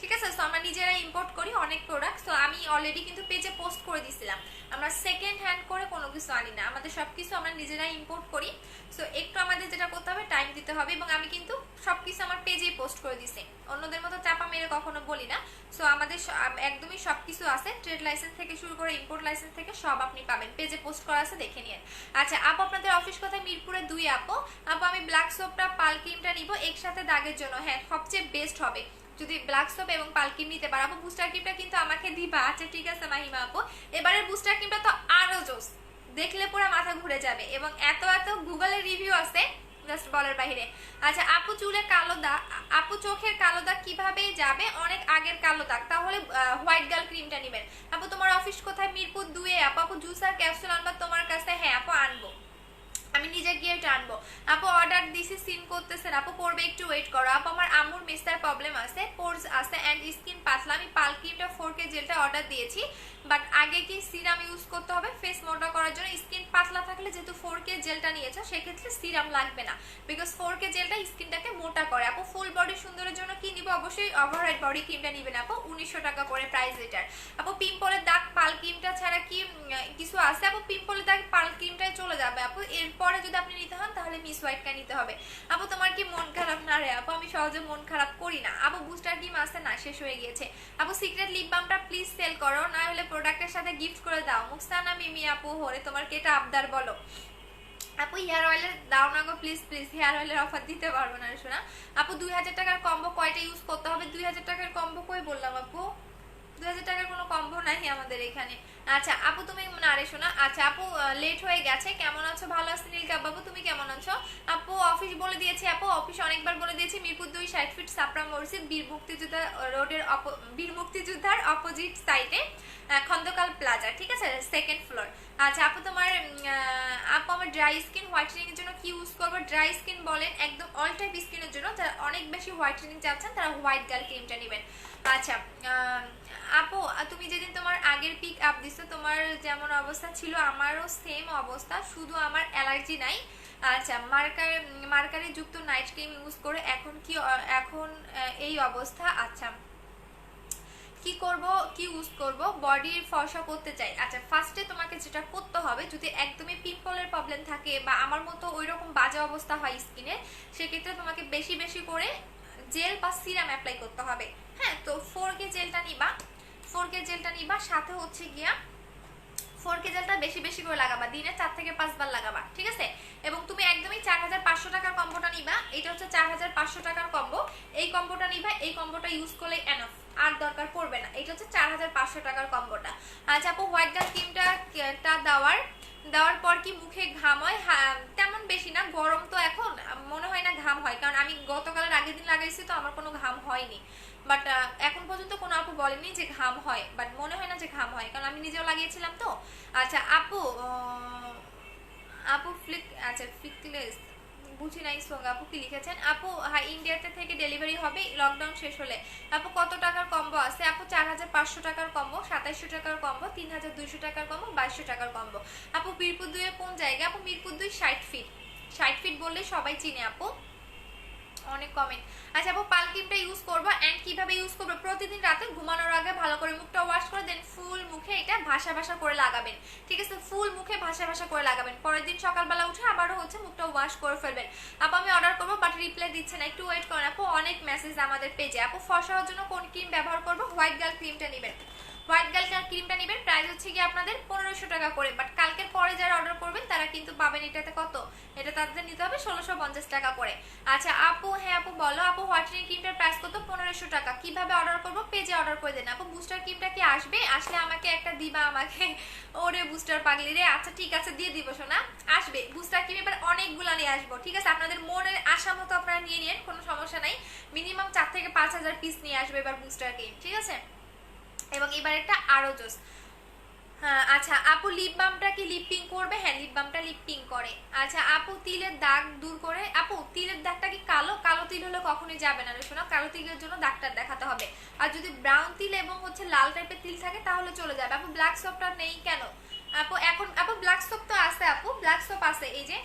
ঠিক আছে? সো আমরা নিজেরা ইম্পোর্ট করি অনেক প্রোডাক্ট। সো আমি অলরেডি কিন্তু পেজে পোস্ট করে দিছিলাম, আমরা সেকেন্ড হ্যান্ড করে কোনো কিছু আনি না, আমাদের সবকিছু আমরা নিজেরা ইম্পোর্ট করি। সো একটু আমাদের যেটা করতে হবে, টাইম দিতে হবে, এবং আমি কিন্তু সবকিছু আমার পেজেই পোস্ট করে দিছি, অন্যদের মতো চাপা মেরে কখনো বলি না। সো আমাদের একদমই সবকিছু আছে, ট্রেড লাইসেন্স থেকে শুরু করে ইম্পোর্ট লাইসেন্স থেকে সব আপনি পাবেন, পেজে পোস্ট করা আছে, দেখে নিন। আচ্ছা আপু আপনাদের অফিস কোথায়? মিরপুরে 2 আপু। আপু আমি ব্ল্যাক সোপটা পাল ক্রিমটা নিব একসাথে দাগের জন্য, হ্যাঁ সবচেয়ে বেস্ট হবে যদি ব্ল্যাক সোপ এবং পাল ক্রিম নিতে পারো। আপু বুস্টার ক্রিমটা কিন্তু আমাকে দিবা? আচ্ছা ঠিক আছে মাহিমা আপু, এবারে বুস্টার ক্রিমটা তো আরো জোস, দেখলে পুরো মাথা ঘুরে যাবে, এবং এত এত গুগলে রিভিউ আছে জাস্ট বলার বাইরে। আচ্ছা আপু চুলে কালো দাগ, আপু চোখের কালো দাগ কিভাবে যাবে? অনেক আগের কালো দাগ, তাহলে হোয়াইট গার্ল ক্রিমটা নেবেন। আপু তোমার অফিস কোথায়? মিরপুর 2-এ আপু। আপু জুস আর ক্যাপসুল আনবা তোমার কাছে? হ্যাঁ আপু আনবো, আমি নিজে গিয়ে টানবো। আপু অর্ডার দিছি, সিন করতেছেন আপু, করবে, একটু ওয়েট করো আপু। আমার আম্মুর মেস্তার প্রবলেম আছে, পোরস আছে এন্ড স্কিন পাতলা, আমি পাল ক্রিমটা 4K জেলটা অর্ডার দিয়েছি, বাট আগে কি সিরাম ইউজ করতে হবে ফেস মোটা করার জন্য? স্কিন পাতলা থাকলে, যেহেতু 4K জেলটা নিয়েছো সেক্ষেত্রে সিরাম লাগবে না, বিকজ 4K জেলটা স্কিনটাকে মোটা করে। আপু ফুল বডি সুন্দরের জন্য কি নিব? অবশ্যই ওভারহেড বডি ক্রিমটা নিবেন আপু, 1900 টাকা করে প্রাইস এটার। আপু পিম্পলের দাগ পাল ক্রিমটা ছাড়া কি কিছু আছে আপু? পিম্পলের দাগ পাল ক্রিমটাই চলে যাবে আপু, এরপরে যদি আপনি নিতে হন তাহলে মিস হোয়াইটটা নিতে হবে। আপু তোমার কি মন খারাপ? না রে আপু, আমি সহজে মন খারাপ করি না। আপু বুস্টার ক্রিম আছে না, শেষ হয়ে গিয়েছে। আপু সিক্রেট লিপ বামটা প্লিজ সেল করো, না হলে প্রোডাক্টের সাথে গিফট করে দাও। মুক্সানা মিমি আপু হরে তোমার কি এটা আবদার বলো? আপু হেয়ার অয়েলের দাও না গো প্লিজ প্লিজ, হেয়ার অয়েলের অফার দিতে পারবো না শোনা। আপু 2000 টাকার কম্বো কয়টা ইউজ করতে হবে? 2000 টাকার কম্বো কই বললাম আপু? 2000 টাকার কোনো কম্বো নাই আমাদের এখানে। আচ্ছা আপু তুমি না রে শোনা, আচ্ছা আপু লেট হয়ে গেছে, কেমন আছো? ভালো আছি নীলকা বাবু, তুমি কেমন আছো? আপু অফিস বলে দিয়েছি, আপু অফিস অনেকবার বলে দিয়েছি, মিরপুর 2 60 ফিট সাপড়া মসজিদ, বীর মুক্তিযোদ্ধা রোডের বীর মুক্তিযোদ্ধার অপোজিট সাইডে খন্দকাল প্লাজা, ঠিক আছে, সেকেন্ড ফ্লোর। আচ্ছা আপু তোমার আপু আমার ড্রাই স্কিন হোয়াইটেনিং এর জন্য কি ইউজ করবো? ড্রাই স্কিন বলেন একদম অল টাইপ স্কিনের জন্য, যারা অনেক বেশি হোয়াইটেনিং চাচ্ছেন তারা হোয়াইট গার্ল ক্রিমটা নেবেন। আচ্ছা আপু তুমি যেদিন তোমার আগের পিক আপ দিছো, তোমার যেমন অবস্থা ছিল আমারও সেম অবস্থা, শুধু আমার অ্যালার্জি নাই। আচ্ছা মার্কারে যুক্ত নাইট ক্রিম ইউজ করে এখন কি এখন এই অবস্থা। আচ্ছা কি করব, কি ইউজ করব? বডির ফর্সা করতে চাই। আচ্ছা ফার্স্টে তোমাকে যেটা করতে হবে, যদি একদমই পিম্পলের প্রবলেম থাকে বা আমার মতো ওইরকম বাজে অবস্থা হয় স্কিনে, সেক্ষেত্রে তোমাকে বেশি বেশি করে জেল বা সিরাম অ্যাপ্লাই করতে হবে। হ্যাঁ, তো 4K জেলটা নিবা, 4K জেলটা নিবা, সাথে হচ্ছে গিয়া 4K জেলটা বেশি বেশি করে লাগাবা, দিনে 4 থেকে 5 বার লাগাবা, ঠিক আছে। এবং তুমি একদমই 4500 টাকার কম্বোটা নিবা, এটা হচ্ছে 4500 টাকার কম্বো, এই কম্বোটা নিবা, এই কম্বোটা ইউজ করলে এনাফ, আর দরকার পড়বে না। এটা হচ্ছে 4500 টাকার কম্বোটা। আচ্ছা আপু হোয়াইট গার্ল ক্রিমটা দেওয়ার পর কি মুখে ঘাম হয়? তেমন বেশি না, গরম তো এখন মনে হয় না ঘাম হয়, কারণ আমি গতকালের আগের দিন লাগাইছি তো আমার কোনো ঘাম হয়নি, বাট এখন পর্যন্ত কোনো আপু বলেনি যে ঘাম হয়, বাট মনে হয় না যে ঘাম হয়, কারণ আমি নিজেও লাগিয়েছিলাম তো। আচ্ছা আপু আপু আচ্ছা ফিকলেস বুঝি নাই সোঙ্গ আপু কি লিখেছেন? আপু হ্যাঁ ইন্ডিয়াতে থেকে ডেলিভারি হবে লকডাউন শেষ হলে। আপু কত টাকার কম্বো আছে? আপু 4500 টাকার কম্বো, 2700 টাকার কম্বো, 3200 টাকার কম্বো, 2200 টাকার কম্বো। আপু মিরপুর 2 এর কোন জায়গা? আপু মিরপুর 2 60 ফিট, 60 ফিট বললে সবাই চিনে আপু, অনেক কমেন্ট। আচ্ছা আপু পাল ক্রিমটা ইউজ করবো এন্ড কিভাবে ইউজ করবো? প্রতিদিন রাতে ঘুমানোর আগে ভালো করে মুখটা ওয়াশ করে দেন ফুল মুখে এটা ভাসা ভাসা করে লাগাবেন, ঠিক আছে, ফুল মুখে ভাসা ভাসা করে লাগাবেন, পরের দিন সকালবেলা উঠে আবারও হচ্ছে মুখটা ওয়াশ করে ফেলবেন। আপু আমি অর্ডার করবো বাট রিপ্লাই দিচ্ছে না, একটু ওয়েট করেন আপু, অনেক মেসেজ আমাদের পেজে। আপু ফর্সা হওয়ার জন্য কোন ক্রিম ব্যবহার করবো? হোয়াইট গার্ল ক্রিমটা নেবেন, হোয়াইট গার্ল ক্রিমটা নেবেন, প্রাইস হচ্ছে কি আপনাদের 1500 টাকা করে, বাট কালকের পরে যারা অর্ডার করবেন তারা কিন্তু পাবেন এটাতে কত, এটা তাদের নিতে হবে 1650 টাকা করে। আচ্ছা আপু হ্যাঁ আপু বলো, আপু হোয়াইটেনিং ক্রিমটার প্রাইস কত? 1500 টাকা। কিভাবে অর্ডার করবো? পেজে অর্ডার করে দেন। আপু বুস্টার ক্রিমটা কি আসবে? আসলে আমাকে একটা দিবা আমাকে, ওরে বুস্টার পাগলি রে। আচ্ছা ঠিক আছে দিয়ে দিব শোনা, আসবে বুস্টার ক্রিম, এবার অনেকগুলো নিয়ে আসবো, ঠিক আছে, আপনাদের মনের আশা মতো আপনারা নিয়ে নিন, কোনো সমস্যা নাই, মিনিমাম 4 থেকে 5000 পিস নিয়ে আসবে এবার বুস্টার ক্রিম, ঠিক আছে। এবং এবার একটা আরো জোস। হ্যাঁ আচ্ছা আপু লিপ বামটা কি লিপ পিঙ্ক করবে? হ্যাঁ লিপ বামটা লিপ পিঙ্ক করে। আচ্ছা আপু তিলের দাগ দূর করে, আপু তিলের দাগটা কি কালো? কালো তিল হলে কখনোই যাবে না রে শোনা, কালো তিলের জন্য ডাক্তার দেখাতে হবে। আর যদি ব্রাউন তিল এবং হচ্ছে লাল টাইপের তিল থাকে তাহলে চলে যাবে। আপু ব্ল্যাক সোপটা নেই কেন? আপু এখন আপু ব্ল্যাক সোপ তো আছে, আপু ব্ল্যাক সোপ আছে, এই যে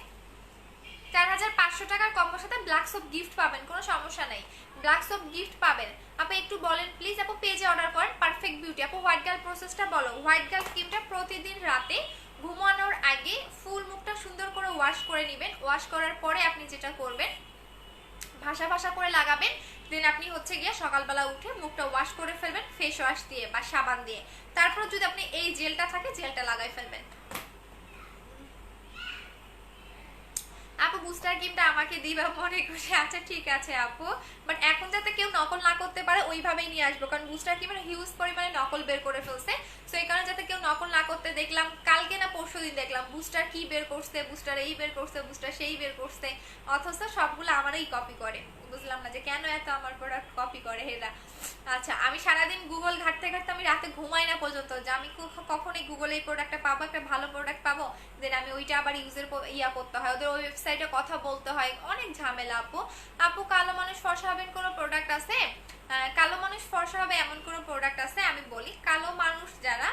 4500 টাকার কম্বোর সাথে ব্ল্যাক সোপ গিফট পাবেন, কোনো সমস্যা নেই, ব্ল্যাক সোপ গিফট পাবেন। আপু একটু বলেন প্লিজ, আপু পেজে অর্ডার করেন পারফেক্ট বিউটি। আপু হোয়াইট গার্ল প্রসেসটা বলো। হোয়াইট গার্ল ক্রিমটা প্রতিদিন রাতে ঘুমানোর আগে ফুল মুখটা সুন্দর করে ওয়াশ করে নেবেন, ওয়াশ করার পরে আপনি যেটা করবেন ভাসা ভাসা করে লাগাবেন, দেন আপনি হচ্ছে গিয়ে সকালবেলা উঠে মুখটা ওয়াশ করে ফেলবেন ফেস ওয়াশ দিয়ে বা সাবান দিয়ে, তারপর যদি আপনি এই জেলটা থাকে জেলটা লাগাই ফেলবেন। আপু বুস্টার ক্রিমটা আমাকে দিবা মনে করে। আচ্ছা ঠিক আছে আপু, বাট এখন যাতে কেউ নকল না করতে পারে ওইভাবেই নিয়ে আসবো, কারণ বুস্টার ক্রিমের হিউজ পরিমাণে নকল বের করে ফেলছে, সো এই কারণে যাতে কেউ নকল না করতে, দেখলাম কালকে না পরশু দিন দেখলাম বুস্টার কি বের করছে, বুস্টার এই বের করছে, বুস্টার সেই বের করছে, অথচ সবগুলো আমারই কপি করে, বুঝলাম না যে কেন এত আমার প্রোডাক্ট কপি করে এরা। আচ্ছা আমি সারাদিন গুগল ঘাটতে ঘাটতে আমি রাতে ঘুমাই না পর্যন্ত, যে আমি কখনই গুগলে এই প্রোডাক্টটা পাবো, একটা ভালো প্রোডাক্ট পাবো, দেন আমি ওইটা আবার ইউজের ইয়া করতে হয়, ওদের ওয়েবসাইটে কথা বলতে হয়, অনেক ঝামেলা। আপু আপু কালো মানুষ ফর্সা হবেন কোনো প্রোডাক্ট আছে? কালো মানুষ ফর্সা হবে এমন কোনো প্রোডাক্ট আছে? আমি বলি কালো মানুষ যারা,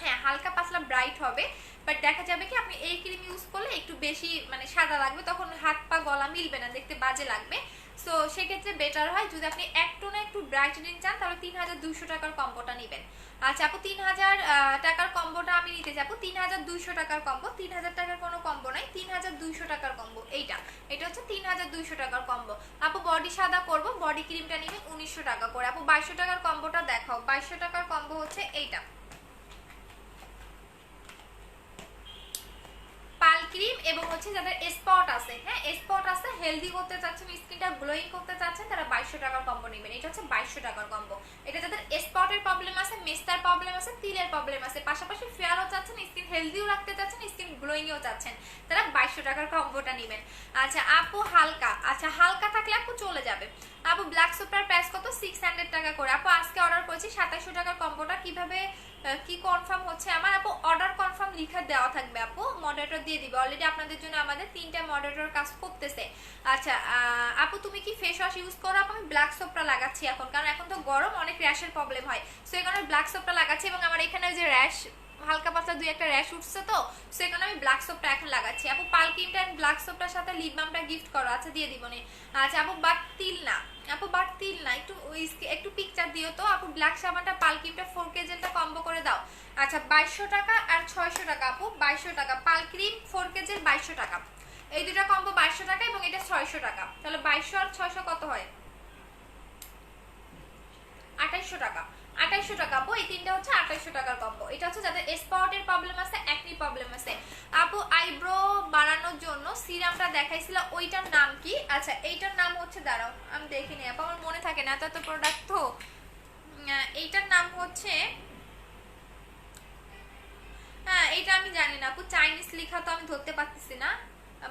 হ্যাঁ হালকা পাতলা ব্রাইট হবে, বাট দেখা যাবে কি আপনি এই ক্রিম ইউজ করলে একটু বেশি মানে সাদা লাগবে, তখন হাত পা গলা মিলবে না, দেখতে বাজে লাগবে, সো সেক্ষেত্রে বেটার হয় যদি আপনি একটু না একটু ব্রাইটেনিং চান তাহলে 3200 টাকার কম্বোটা নেবেন। আচ্ছা আপু 3000 টাকার কম্বোটা আমি নিতে যাবো, 3200 টাকার কম্বো, 3000 টাকার কোনো কম্বো নাই, 3200 টাকার কম্বো এইটা, এটা হচ্ছে 3200 টাকার কম্বো। আপু বডি সাদা করব, বডি ক্রিমটা নেবেন 1900 টাকা করে। আপু 2200 টাকার কম্বোটা দেখাও। 2200 টাকার কম্বো হচ্ছে এইটা, পাল ক্রিম এবং হচ্ছে যাদের স্পট আছে, হ্যাঁ স্পট আছে, হেলদি করতে চাচ্ছেন, স্কিনটা গ্লোয়িং করতে চাচ্ছেন, তারা 2200 টাকার কম্বো নেবেন। এটা হচ্ছে 2200 টাকার কম্বো। এটা যাদের স্পটের প্রবলেম আছে, মেস্তার প্রবলেম আছে, তিলের প্রবলেম আছে, পাশাপাশি ফেয়ারও চাচ্ছেন, স্কিন হেলদিও রাখতে চাচ্ছেন, স্কিন গ্লোয়িংও চাচ্ছেন, তারা 2200 টাকার কম্বোটা নেবেন। আচ্ছা আপু হালকা, আচ্ছা হালকা থাকলে আপু চলে যাবে। আপু ব্ল্যাক সুপার প্রাইস কত? 600 টাকা করে। আপু আজকে অর্ডার করেছি 2700 টাকার কম্বোটা। কিভাবে কি কনফার্ম হচ্ছে আমার? আপু অর্ডার কনফার্ম লিখে দেওয়া থাকবে, আপু মডারেটর দিয়ে দিবে। অলরেডি আপনাদের জন্য আমাদের 3টা মডারেটর কাজ করতেছে। আচ্ছা আপু তুমি কি ফেস ওয়াশ ইউজ করো? আপু আমি ব্ল্যাক সোপটা লাগাচ্ছি এখন, কারণ এখন তো গরম, অনেক র্যাশের প্রবলেম হয়, সো এই কারণে ব্ল্যাক সোপটা লাগাচ্ছি। এবং আমার এখানে যে র্যাশ হালকা পাতলা দুই একটা র্যাশ উঠছে, তো সেখানে আমি ব্ল্যাক সোপটা এখন লাগাচ্ছি। আপু পাল ক্রিমটা এন্ড ব্ল্যাক সোপটার সাথে লিপ বামটা গিফট করো। আচ্ছা দিয়ে দিব নে। আচ্ছা আপু বাট তিল না, আপু বাট তিল না, একটু পিকচার দিও তো। আপু ব্ল্যাক সাবানটা পাল ক্রিমটা 4K জেলটা কম্বো করে দাও। আচ্ছা 2200 টাকা আর 600 টাকা। আপু 2200 টাকা পাল ক্রিম 4K জেল 2200 টাকা, এই দুটো কম্বো 2200 টাকা এবং এটা 600 টাকা। তাহলে 2200 আর 600 কত হয়? 2800 টাকা। 2800 টাকা আপু, এই তিনটা হচ্ছে 2800 টাকার কম্বো। এটা হচ্ছে যাদের স্পটের প্রবলেম আছে, একনি প্রবলেম আছে। আপু আইব্রো বাড়ানোর জন্য সিরামটা দেখাইছিল, ওইটার নাম কি? আচ্ছা এইটার নাম হচ্ছে, দাঁড়াও আমি দেখিনি আপু, আমার মনে থাকে না, এত প্রোডাক্ট তো। এইটার নাম হচ্ছে, হ্যাঁ এটা আমি জানি না আপু, চাইনিজ লেখা তো আমি ধরতে পারতেছি না,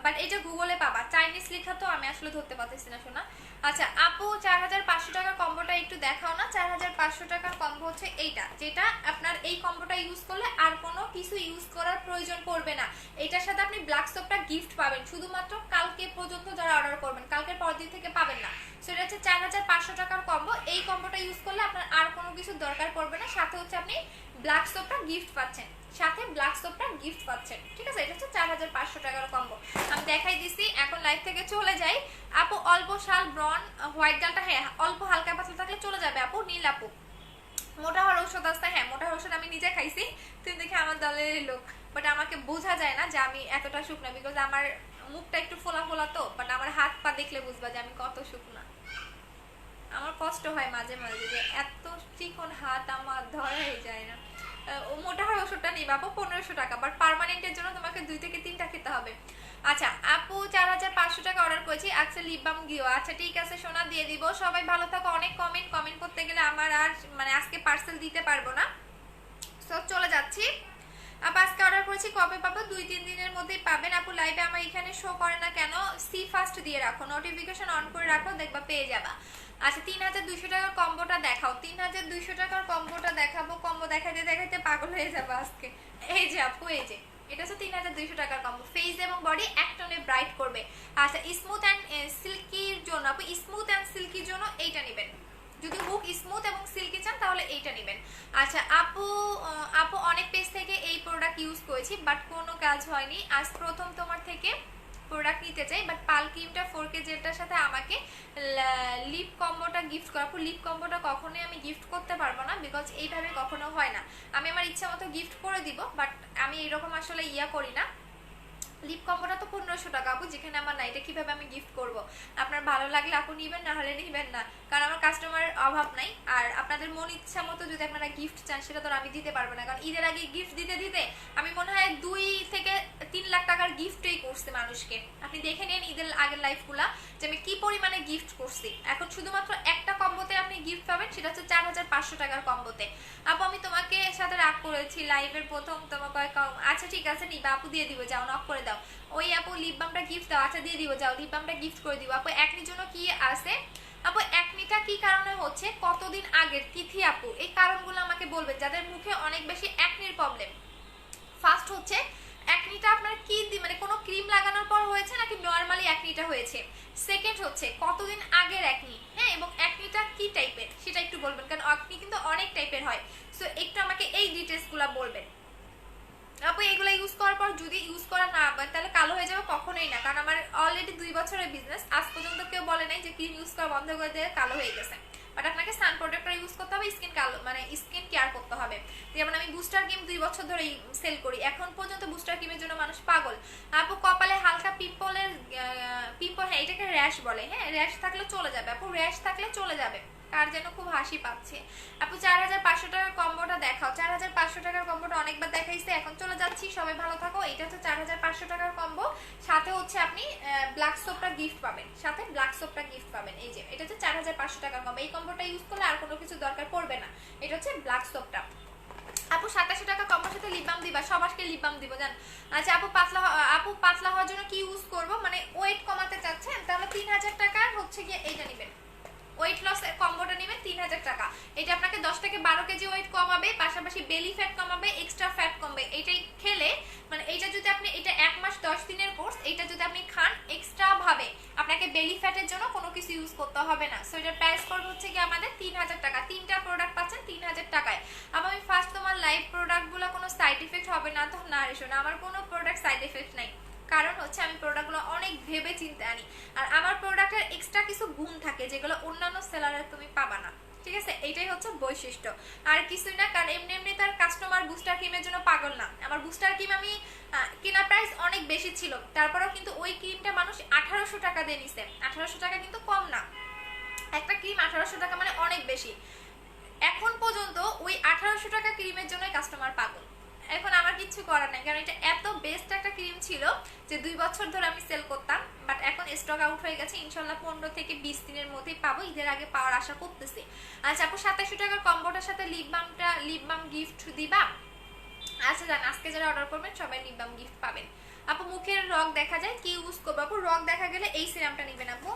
বাট এটা গুগলে পাবা। চাইনিজ লেখা তো আমি আসলে ধরতে পারতেছি না শোনা। আচ্ছা আপু 4500 টাকার কম্বোটা একটু দেখাও না। 4500 টাকার কম্বো হচ্ছে এইটা, যেটা আপনার এই কম্বোটা ইউজ করলে আর কোনো কিছু ইউজ করার প্রয়োজন পড়বে না। এটার সাথে আপনি ব্ল্যাক সোপটা গিফট পাবেন, শুধুমাত্র কালকে পর্যন্ত যারা অর্ডার করবেন, কালকের পর দিন থেকে পাবেন না। সেটা হচ্ছে 4500 টাকার কম্বো। এই কম্বোটা ইউজ করলে আপনার আর কোনো কিছু দরকার পড়বে না, সাথে হচ্ছে আপনি ব্ল্যাক সোপটা গিফট পাচ্ছেন, সাথে ব্ল্যাক সোপটা গিফট পাচ্ছেন, ঠিক আছে? এটা হচ্ছে 4500 টাকার কম্বো। আমি দেখাই দিছি, এখন লাইভ থেকে চলে যাই। আপু অল্প শাল ব্রন হোয়াইট গালটা, হ্যাঁ অল্প হালকা পাতলা থাকলে চলে যাবে আপু। নীল আপু মোটা হওয়ার ঔষধ আছে, হ্যাঁ মোটা হওয়ার ওষুধ আমি নিজে খাইছি, তুই দেখে আমার দলের লোক, বাট আমাকে বোঝা যায় না যে আমি এতটা শুকনা, বিকজ আমার মুখটা একটু ফোলা ফোলা তো, বাট আমার হাত পা দেখলে বুঝবা যে আমি কত শুকনা। আমার কষ্ট হয় মাঝে মাঝে যে এত চিকন হাত আমার ধরাই যায় না। ও মোটা হওয়ার ওষুধটা নিবা আপু 1500 টাকা, বাট পার্মানেন্টের জন্য তোমাকে 2 থেকে 3টা খেতে হবে। আচ্ছা আপু 4500 টাকা অর্ডার করেছি, আচ্ছা লিপ বাম গিও। আচ্ছা ঠিক আছে সোনা, দিয়ে দিব। সবাই ভালো থাকো। অনেক কমেন্ট করতে গেলে আমার আর মানে আজকে পার্সেল দিতে পারবো না, সো চলে যাচ্ছি। আপু আজকে অর্ডার করেছি, কবে পাবো? 2-3 দিনের মধ্যেই পাবেন। আপু লাইভে আমার এখানে শো করে না কেন? সি ফার্স্ট দিয়ে রাখো, নোটিফিকেশন অন করে রাখো, দেখবা পেয়ে যাবা। আচ্ছা 3200 টাকার কম্বোটা দেখাও। 3200 টাকার কম্বোটা দেখাবো, কম্বো দেখাইতে দেখাইতে পাগল হয়ে যাবে আজকে। এই যে আপু, এই যে এটা হচ্ছে 3200 টাকার কম্বো, ফেস এবং বডি এক টোনে ব্রাইট করবে। আচ্ছা স্মুথ অ্যান্ড সিল্কির জন্য আপু, স্মুথ অ্যান্ড সিল্কির জন্য এইটা নেবেন, যদি মুখ স্মুথ এবং সিল্কি চান তাহলে এইটা নেবেন। আচ্ছা আপু আপু অনেক পেজ থেকে এই প্রোডাক্ট ইউজ করেছি, বাট কোনো কাজ হয়নি, আজ প্রথম তোমার থেকে প্রোডাক্ট নিতে চাই। বাট পাল ক্রিমটা 4K জেলটার সাথে আমাকে লিপ কম্বোটা গিফট করা। আপু লিপ কম্বোটা কখনোই আমি গিফট করতে পারবো না, বিকজ এইভাবে কখনো হয় না। আমি আমার ইচ্ছা মতো গিফট করে দিব, বাট আমি এরকম আসলে ইয়া করি না। লিপ কম্বোটা তো 1500 টাকা আপু, যেখানে আমার না, এটা কিভাবে আমি গিফট করব? আপনার ভালো লাগলে আপু নিবেন, না হলে নিবেন না, কারণ আমার কাস্টমার অভাব নাই। আর আপনাদের মন ইচ্ছা মতো যদি আপনারা গিফট চান, সেটা তো আমি দিতে পারবো না, কারণ ঈদের আগে গিফট দিতে দিতে আমি মনে হয় 2 থেকে 3 লাখ টাকার গিফটই করছি মানুষকে। আপনি দেখে নিন ঈদের আগের লাইফগুলা যে আমি কি পরিমাণে গিফট করছি। এখন শুধুমাত্র একটা কম্বোতে আপনি গিফট পাবেন, সেটা হচ্ছে 4500 টাকার কম্বোতে। আপু আমি তোমাকে সাথে রাগ করেছি লাইভের প্রথম, তোমাকে আচ্ছা ঠিক আছে নিবা আপু, দিয়ে দিব, যাও নক করে দাও। ওই আপু লিপ বামটা গিফট দাও। আচ্ছা দিয়ে দিব, যাও লিপ বামটা গিফট করে দিব। আপু একনির জন্য কি আছে? আপু একনিটা কি কারণে হচ্ছে, কতদিন আগের তিথি আপু, এই কারণগুলো আমাকে বলবেন যাদের মুখে অনেক বেশি একনির প্রবলেম। ফার্স্ট হচ্ছে একনিটা আপনার কি মানে কোনো ক্রিম লাগানোর পর হয়েছে নাকি নরমালি একনিটা হয়েছে। সেকেন্ড হচ্ছে কতদিন আগের একনি, হ্যাঁ, এবং একনিটা কি টাইপের সেটা একটু বলবেন, কারণ একনি কিন্তু অনেক টাইপের হয়। সো একটু আমাকে এই ডিটেলসগুলো বলবেন। আপু এগুলো ইউজ করার পর যদি ইউজ করা না হয় তাহলে কালো হয়ে যাবে, কখনোই না, কারণ আমার অলরেডি 2 বছরের বিজনেস, আজ পর্যন্ত কেউ বলে নাই যে ক্রিম ইউজ করা বন্ধ করে দিয়ে কালো হয়ে গেছে। বাট আপনাকে সান প্রোটেক্টর ইউজ করতে হবে, স্কিন কালো মানে স্কিন কেয়ার করতে হবে। যেমন আমি বুস্টার ক্রিম 2 বছর ধরে সেল করি, এখন পর্যন্ত বুস্টার ক্রিমের জন্য মানুষ পাগল। আপু কপালে হালকা পিম্পল, হ্যাঁ এটাকে র্যাশ বলে, হ্যাঁ র্যাশ থাকলে চলে যাবে আপু, র্যাশ থাকলে চলে যাবে। কার যেন খুব হাসি পাচ্ছে। আপু 4500 টাকার কম্বোটা দেখাও। 4500 টাকার কম্বোটা অনেকবার দেখাইছে, এখন চলে যাচ্ছি, সবাই ভালো থাকো। এটা হচ্ছে 4500 টাকার কম্বো, সাথে হচ্ছে আপনি ব্ল্যাক সোপটা গিফট পাবেন, সাথে ব্ল্যাক সোপটা গিফট পাবেন। এই যে এটা হচ্ছে 4500 টাকার কম্বো, এই কম্বোটা ইউজ করলে আর কোনো কিছু দরকার পড়বে না। এটা হচ্ছে ব্ল্যাক সোপটা। আপু 2700 টাকা কম্বোর সাথে লিপ বাম দিবা, সবাইকে লিপ বাম দিব জান। আচ্ছা আপু পাতলা হওয়ার জন্য কি ইউজ করব, মানে ওয়েট কমাতে চাচ্ছেন তাহলে 3000 টাকার হচ্ছে গিয়ে এইটা নেবেন, ওয়েট লস কম্বোটা নেবেন 3000 টাকা। এটা আপনাকে 10 থেকে 12 কেজি ওয়েট কমাবে, পাশাপাশি বেলি ফ্যাট কমাবে, এক্সট্রা ফ্যাট কমবে। এইটাই খেলে মানে এইটা যদি আপনি, এটা 1 মাস 10 দিনের কোর্স, এটা যদি আপনি খান এক্সট্রা ভাবে আপনাকে বেলি ফ্যাটের জন্য কোনো কিছু ইউজ করতে হবে না। সো এটার প্রাইস পড়বে হচ্ছে কি আমাদের 3000 টাকা। তিনটা প্রোডাক্ট পাচ্ছেন 3000 টাকায়। আবার আমি ফার্স্ট তোমার লাইভ প্রোডাক্টগুলো কোনো সাইড ইফেক্ট হবে না তো? না রেশো না, আমার কোনো প্রোডাক্ট সাইড ইফেক্ট নাই, কারণ হচ্ছে আমি প্রোডাক্টগুলো অনেক ভেবে চিন্তে আনি। আর আমার প্রোডাক্টের এক্সট্রা কিছু গুণ থাকে যেগুলো অন্যান্য সেলারে তুমি পাবা না, ঠিক আছে? এইটাই হচ্ছে বৈশিষ্ট্য, আর কিছুই না। কারণ এমনি এমনি তার কাস্টমার বুস্টার ক্রিমের জন্য পাগল না। আমার বুস্টার ক্রিম আমি কেনা প্রাইস অনেক বেশি ছিল, তারপরেও কিন্তু ওই ক্রিমটা মানুষ 1800 টাকা দিয়ে নিছে। 1800 টাকা কিন্তু কম না, একটা ক্রিম 1800 টাকা মানে অনেক বেশি। এখন পর্যন্ত ওই 1800 টাকা ক্রিমের জন্য কাস্টমার পাগল। এখন আমার কিছু করার নাই, কারণ এটা এত বেস্ট একটা ক্রিম ছিল যে 2 বছর ধরে আমি সেল করতাম, বাট এখন স্টক আউট হয়ে গেছে। ইনশাল্লাহ 15 থেকে 20 দিনের মধ্যেই পাবো, ঈদের আগে পাওয়ার আশা করতেছি। আচ্ছা আপু 2700 টাকার কম্বোটার সাথে লিপ বাম গিফট দিবা? আচ্ছা জান, আজকে যারা অর্ডার করবেন সবাই লিপ বাম গিফট পাবেন। আপু মুখের রগ দেখা যায়, কি ইউজ করবো? আপু রগ দেখা গেলে এই সিরামটা নেবেন আপু,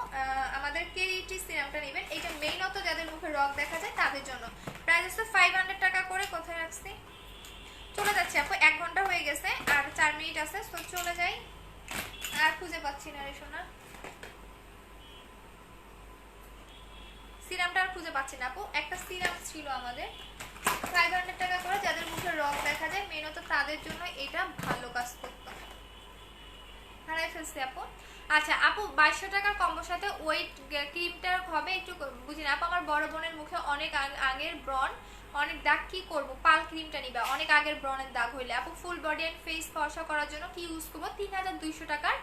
আমাদের কেরিটি সিরামটা নেবেন। এটা মেইনত যাদের মুখে রগ দেখা যায় তাদের জন্য। প্রাইস হচ্ছে 500 টাকা করে। কোথায় রাখছি? চলে যাচ্ছে আপু, 1 ঘন্টা হয়ে গেছে আর 4 মিনিট আছে, তো চলে যাই। আর খুঁজে পাচ্ছি না রে সোনা, সিরামটা আর খুঁজে পাচ্ছি না আপু। একটা সিরাম ছিল আমাদের 500 টাকা করে, যাদের মুখে রগ দেখা যায় মেইনত তাদের জন্য এটা ভালো কাজ করতো। হারাই ফেলছি আপু। আচ্ছা আপু 2200 টাকার কম্বোর সাথে ওয়েট ক্রিমটা হবে একটু বুঝি না আপু। আমার বড় বোনের মুখে অনেক আগের ব্রণ, অনেক দাগ, কি করব? পাল ক্রিমটা নিবা, অনেক আগের ব্রণের দাগ হইলে। আপু ফুল বডি এন্ড ফেস ফর্সা করার জন্য কি ইউজ করবো? 3200 টাকার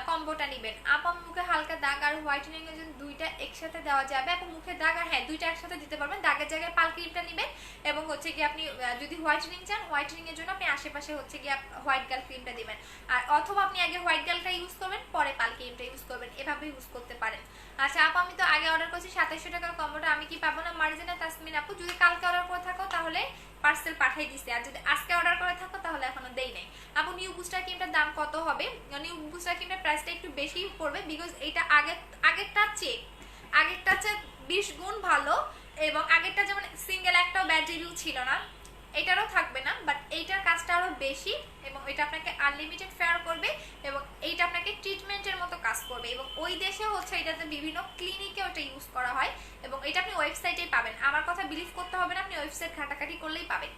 কম্বোটা নেবেন। আপু মুখে হালকা দাগ আর হোয়াইটেনিং এর জন্য দুইটা একসাথে দেওয়া যাবে। আপু মুখে দাগ আর হ্যাঁ দুইটা একসাথে দিতে পারবেন। দাগের জায়গায় পাল ক্রিমটা নেবেন, এবং হচ্ছে কি আপনি যদি হোয়াইটেনিং চান, হোয়াইটেনিং এর জন্য আপনি আশেপাশে হচ্ছে কি হোয়াইট গার্ল ক্রিমটা দিবেন। আর অথবা আপনি আগে হোয়াইট গার্লটা ইউজ করবেন, পরে পাল ক্রিমটা ইউজ করবেন, এভাবে ইউজ করতে পারেন। আচ্ছা আপু আমি তো আগে অর্ডার করেছি 2700 টাকার কম্বোটা, আমি কি পাবো না? মার্জিনা তাসমিন আপু যদি কালকে অর্ডার করে থাকো তাহলে পার্সেল পাঠিয়ে দিছি, আর যদি আজকে অর্ডার করে থাকো তাহলে এখনো দেই নাই। আপু নিউ বুস্টার ক্রিমটার দাম কত হবে? নিউ বুস্টার ক্রিমটার প্রাইসটা একটু বেশি পড়বে, বিকজ এটা আগেরটার চেয়ে 20 গুণ ভালো, এবং আগেরটা যেমন সিঙ্গেল একটাও ব্যাড রিভিউ ছিল না, এটারও থাকবে না, বাট এইটার কাজটা আরো বেশি, এবং এটা আপনাকে আনলিমিটেড ফেয়ার করবে, এবং এইটা আপনাকে ট্রিটমেন্টের মতো কাজ করবে। এবং ওই দেশে হচ্ছে এটাতে বিভিন্ন ক্লিনিকে ওটা ইউজ করা হয়, এবং এটা আপনি ওয়েবসাইটেই পাবেন। আমার কথা বিলিভ করতে হবে না, আপনি ওয়েবসাইট ঘাটাঘাটি করলেই পাবেন,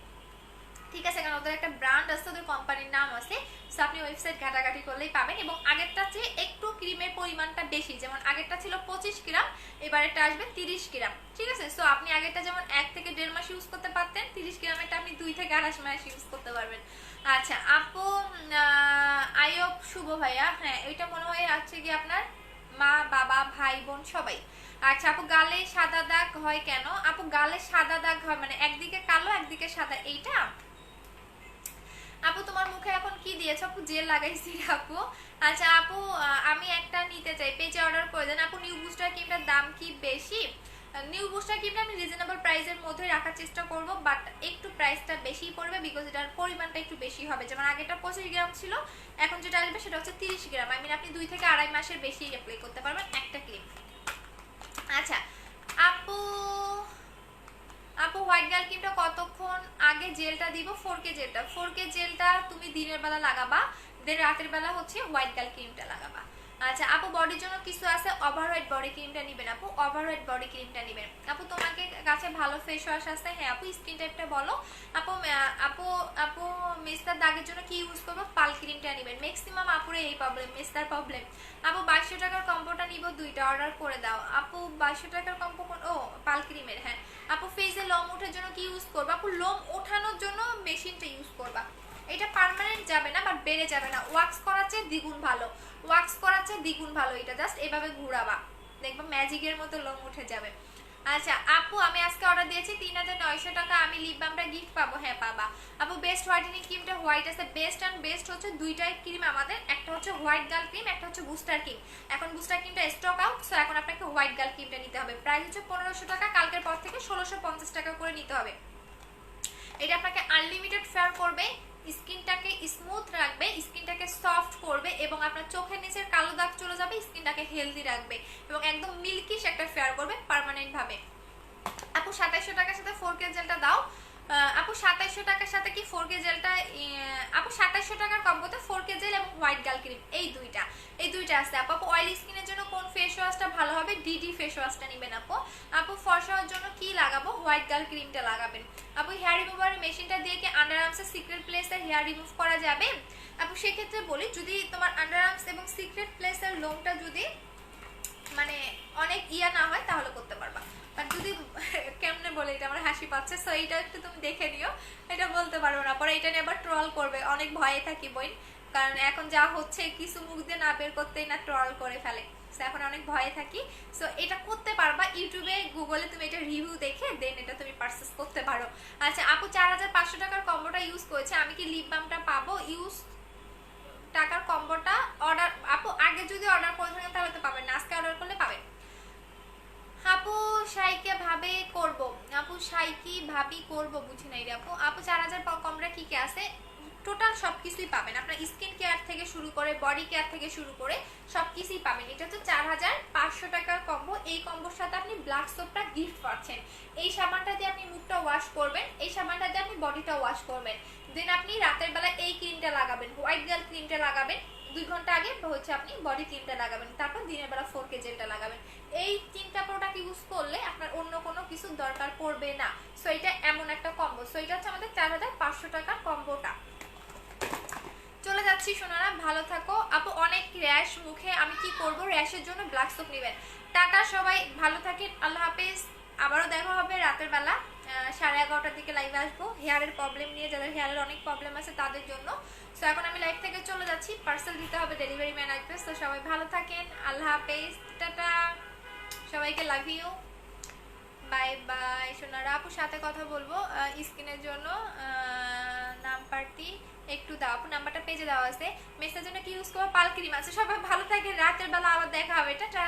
ঠিক আছে? কারণ ওদের একটা ব্র্যান্ড আছে, ওদের কোম্পানির নাম আছে, সো আপনি ওয়েবসাইট ঘাটাঘাটি করলেই পাবেন। এবং আগেরটা চেয়ে একটু ক্রিমের পরিমাণটা বেশি, যেমন আগেরটা ছিল 25 গ্রাম, এবার এটা আসবে 30 গ্রাম, ঠিক আছে? সো আপনি আগেরটা যেমন 1 থেকে 1.5 মাস ইউজ করতে পারতেন, 30 গ্রামেরটা আপনি 2 থেকে 2.5 মাস ইউজ করতে পারবেন। আচ্ছা আপু আয়ব শুভ ভাইয়া, হ্যাঁ এটা মনে হয় আছে কি আপনার মা বাবা ভাই বোন সবাই। আচ্ছা আপু গালে সাদা দাগ হয় কেন? আপু গালে সাদা দাগ হয় মানে একদিকে কালো একদিকে সাদা, এইটা? আপু তোমার মুখে এখন কি দিয়েছ? আপু জেল লাগাইছি আপু। আচ্ছা আপু আমি একটা নিতে চাই, পেজে অর্ডার করে দেন। আপু নিউ বুস্টার ক্রিমটার দাম কি বেশি? নিউ বুস্টার ক্রিমটা আমি রিজনেবল প্রাইসের মধ্যে রাখার চেষ্টা করব, বাট একটু প্রাইসটা বেশি পড়বে, বিকজ এটার পরিমাণটা একটু বেশি হবে। যেমন আগেটা 25 গ্রাম ছিল, এখন যেটা আসবে সেটা হচ্ছে 30 গ্রাম। আই মিন আপনি 2 থেকে 2.5 মাসের বেশি অ্যাপ্লাই করতে পারবেন একটা ক্রিম। আচ্ছা আপু হোয়াইট গার্ল ক্রিমটা কতক্ষণ আগে জেলটা দিব? 4K জেলটা, 4K জেলটা তুমি দিনের বেলা লাগাবা, দেন রাতের বেলা হচ্ছে হোয়াইট গার্ল ক্রিমটা লাগাবা। আচ্ছা আপু বডির জন্য কিছু আছে, ওভারওয়েট বডি ক্রিমটা নেবেন আপু, ওভারওয়েট বডি ক্রিমটা নেবেন। আপু তোমাকে কাছে ভালো ফেস ওয়াশ আছে? হ্যাঁ আপু স্কিন টাইপটা বলো। আপু আপু আপু মেস্তার দাগের জন্য কি ইউজ করবো? পাল ক্রিমটা নেবেন। ম্যাক্সিমাম আপুরে এই প্রবলেম, মেস্তার প্রবলেম। আপু 2200 টাকার কম্বোটা নিব, দুইটা অর্ডার করে দাও। আপু 2200 টাকার কম্বো, ও পাল ক্রিমের, হ্যাঁ। আপু ফেসে লোম ওঠার জন্য কি ইউজ করবা? আপু লোম ওঠানোর জন্য মেশিনটা ইউজ করবা, এটা পার্মানেন্ট যাবে না, বাট বেড়ে যাবে না। ওয়াক্স করার চেয়ে দ্বিগুণ ভালো, ওয়াক্স করার চেয়ে দ্বিগুণ ভালো। এটা জাস্ট এভাবে ঘুরাবা, দেখবা ম্যাজিকের মতো লোম উঠে যাবে। আচ্ছা আপু, আমি আজকে অর্ডার দিয়েছি 3900 টাকা, আমি লিপ বামটা গিফট পাবো? হ্যাঁ পাবা। আপু বেস্ট হোয়াইটেনিং ক্রিমটা হোয়াইট আছে, বেস্ট অ্যান্ড বেস্ট হচ্ছে দুইটাই ক্রিম আমাদের, একটা হচ্ছে হোয়াইট গার্ল ক্রিম, একটা হচ্ছে বুস্টার ক্রিম। এখন বুস্টার ক্রিমটা স্টক আউট, সো এখন আপনাকে হোয়াইট গার্ল ক্রিমটা নিতে হবে। প্রাইস হচ্ছে 1500 টাকা, কালকের পর থেকে 1650 টাকা করে নিতে হবে। এটা আপনাকে আনলিমিটেড ফেয়ার করবে, স্কিনটাকে স্মুথ রাখবে, স্কিনটাকে সফট করবে এবং আপনার চোখের নিচের কালো দাগ চলে যাবে, স্কিনটাকে হেলদি রাখবে এবং একদম মিল্কিশ একটা ফেয়ার করবে পার্মানেন্ট ভাবে। আপু 2700 টাকার সাথে 4K জেলটা দাও। আপু 2700 টাকার সাথে কি 4K জেলটা, আপু 2700 টাকার কম্বোতে 4K জেল এবং হোয়াইট গার্ল ক্রিম এই দুইটা আছে আপু। আপু অয়েলি স্কিনের জন্য কোন ফেস ওয়াশটা ভালো হবে? ডিডি ফেস ওয়াশটা নেবেন আপু। আপু ফর্সা হওয়ার জন্য কি লাগাবো? হোয়াইট গার্ল ক্রিমটা লাগাবেন। আপু হেয়ার রিমুভার মেশিনটা দিয়ে কি আন্ডার আর্মসের সিক্রেট প্লেসের হেয়ার রিমুভ করা যাবে? আপু সেক্ষেত্রে বলি, যদি তোমার আন্ডার আর্মস এবং সিক্রেট প্লেসের লোমটা যদি মানে অনেক ইয়া না হয় তাহলে করতে পারবা, বাট যদি কেমনে বলে, এটা আমার হাসি পাচ্ছে, সো এইটা একটু তুমি দেখে নিও, এটা বলতে পারবো না, পরে এটা নিয়ে আবার ট্রল করবে, অনেক ভয়ে থাকি বই, কারণ এখন যা হচ্ছে কিছু মুখ দিয়ে না বের করতেই না ট্রল করে ফেলে, সো এখন অনেক ভয়ে থাকি। সো এটা করতে পারবা, ইউটিউবে গুগলে তুমি এটা রিভিউ দেখে দেন এটা তুমি পারচেজ করতে পারো। আচ্ছা আপু 4500 টাকার কম্বোটা ইউজ করেছে, আমি কি লিপ বামটা পাবো? ইউজ টাকার কম্বোটা অর্ডার আপু আগে যদি অর্ডার করে থাকেন তাহলে তো পাবেন না, আজকে অর্ডার করলে পাবেন। আপু সাইকে ভাবে করব, আপু সাইকি ভাবি করব, বুঝি নাই রে আপু। আপু 4000 কমরা কি কি আছে? টোটাল সবকিছুই পাবেন, আপনার স্কিন কেয়ার থেকে শুরু করে বডি কেয়ার থেকে শুরু করে সবকিছুই পাবেন। এটা হচ্ছে 4500 টাকার কম্বো, এই কম্বোর সাথে আপনি ব্ল্যাক সোপটা গিফট পাচ্ছেন। এই সাবানটা দিয়ে আপনি মুখটা ওয়াশ করবেন, এই সাবানটা দিয়ে আপনি বডিটা ওয়াশ করবেন, দেন আপনি রাতের বেলা এই ক্রিমটা লাগাবেন, হোয়াইট গার্ল ক্রিমটা লাগাবেন, 2 ঘন্টা আগে হচ্ছে আপনি বডি ক্রিমটা লাগাবেন, তারপর দিনের বেলা 4K জেলটা লাগাবেন। এই তিনটা প্রোডাক্ট ইউজ করলে আপনার অন্য কোনো কিছু দরকার পড়বে না। সো এটা এমন একটা কম্বো, সো এটা হচ্ছে আমাদের 4500 টাকার কম্বোটা। চলে যাচ্ছি সোনারা, ভালো থাকো আপু। অনেক র্যাশ মুখে, আমি কি করব? র্যাশের জন্য ব্ল্যাক সোপ নেবেন। টাটা, সবাই ভালো থাকেন, আল্লাহ হাফেজ। আবারও দেখা হবে রাতের বেলা 11:30টার দিকে লাইভে আসবো হেয়ারের প্রবলেম নিয়ে, যাদের হেয়ারের অনেক প্রবলেম আছে তাদের জন্য। সো এখন আমি লাইভ থেকে চলে যাচ্ছি, পার্সেল দিতে হবে, ডেলিভারি ম্যান আসবে। তো সবাই ভালো থাকেন, আল্লাহ হাফেজ, টাটা, সবাইকে love you, bye bye Sonara. আপুর সাথে কথা বলবো স্ক্রিনের জন্য, নাম পার্টি একটু দাও আপু, নাম্বারটা পেজে দেওয়া আছে। মেসেজের জন্য কি ইউজ করবো? পাল ক্রিম আছে। সবাই ভালো থাকে, রাতের বেলা আবার দেখা হবে, টাটা।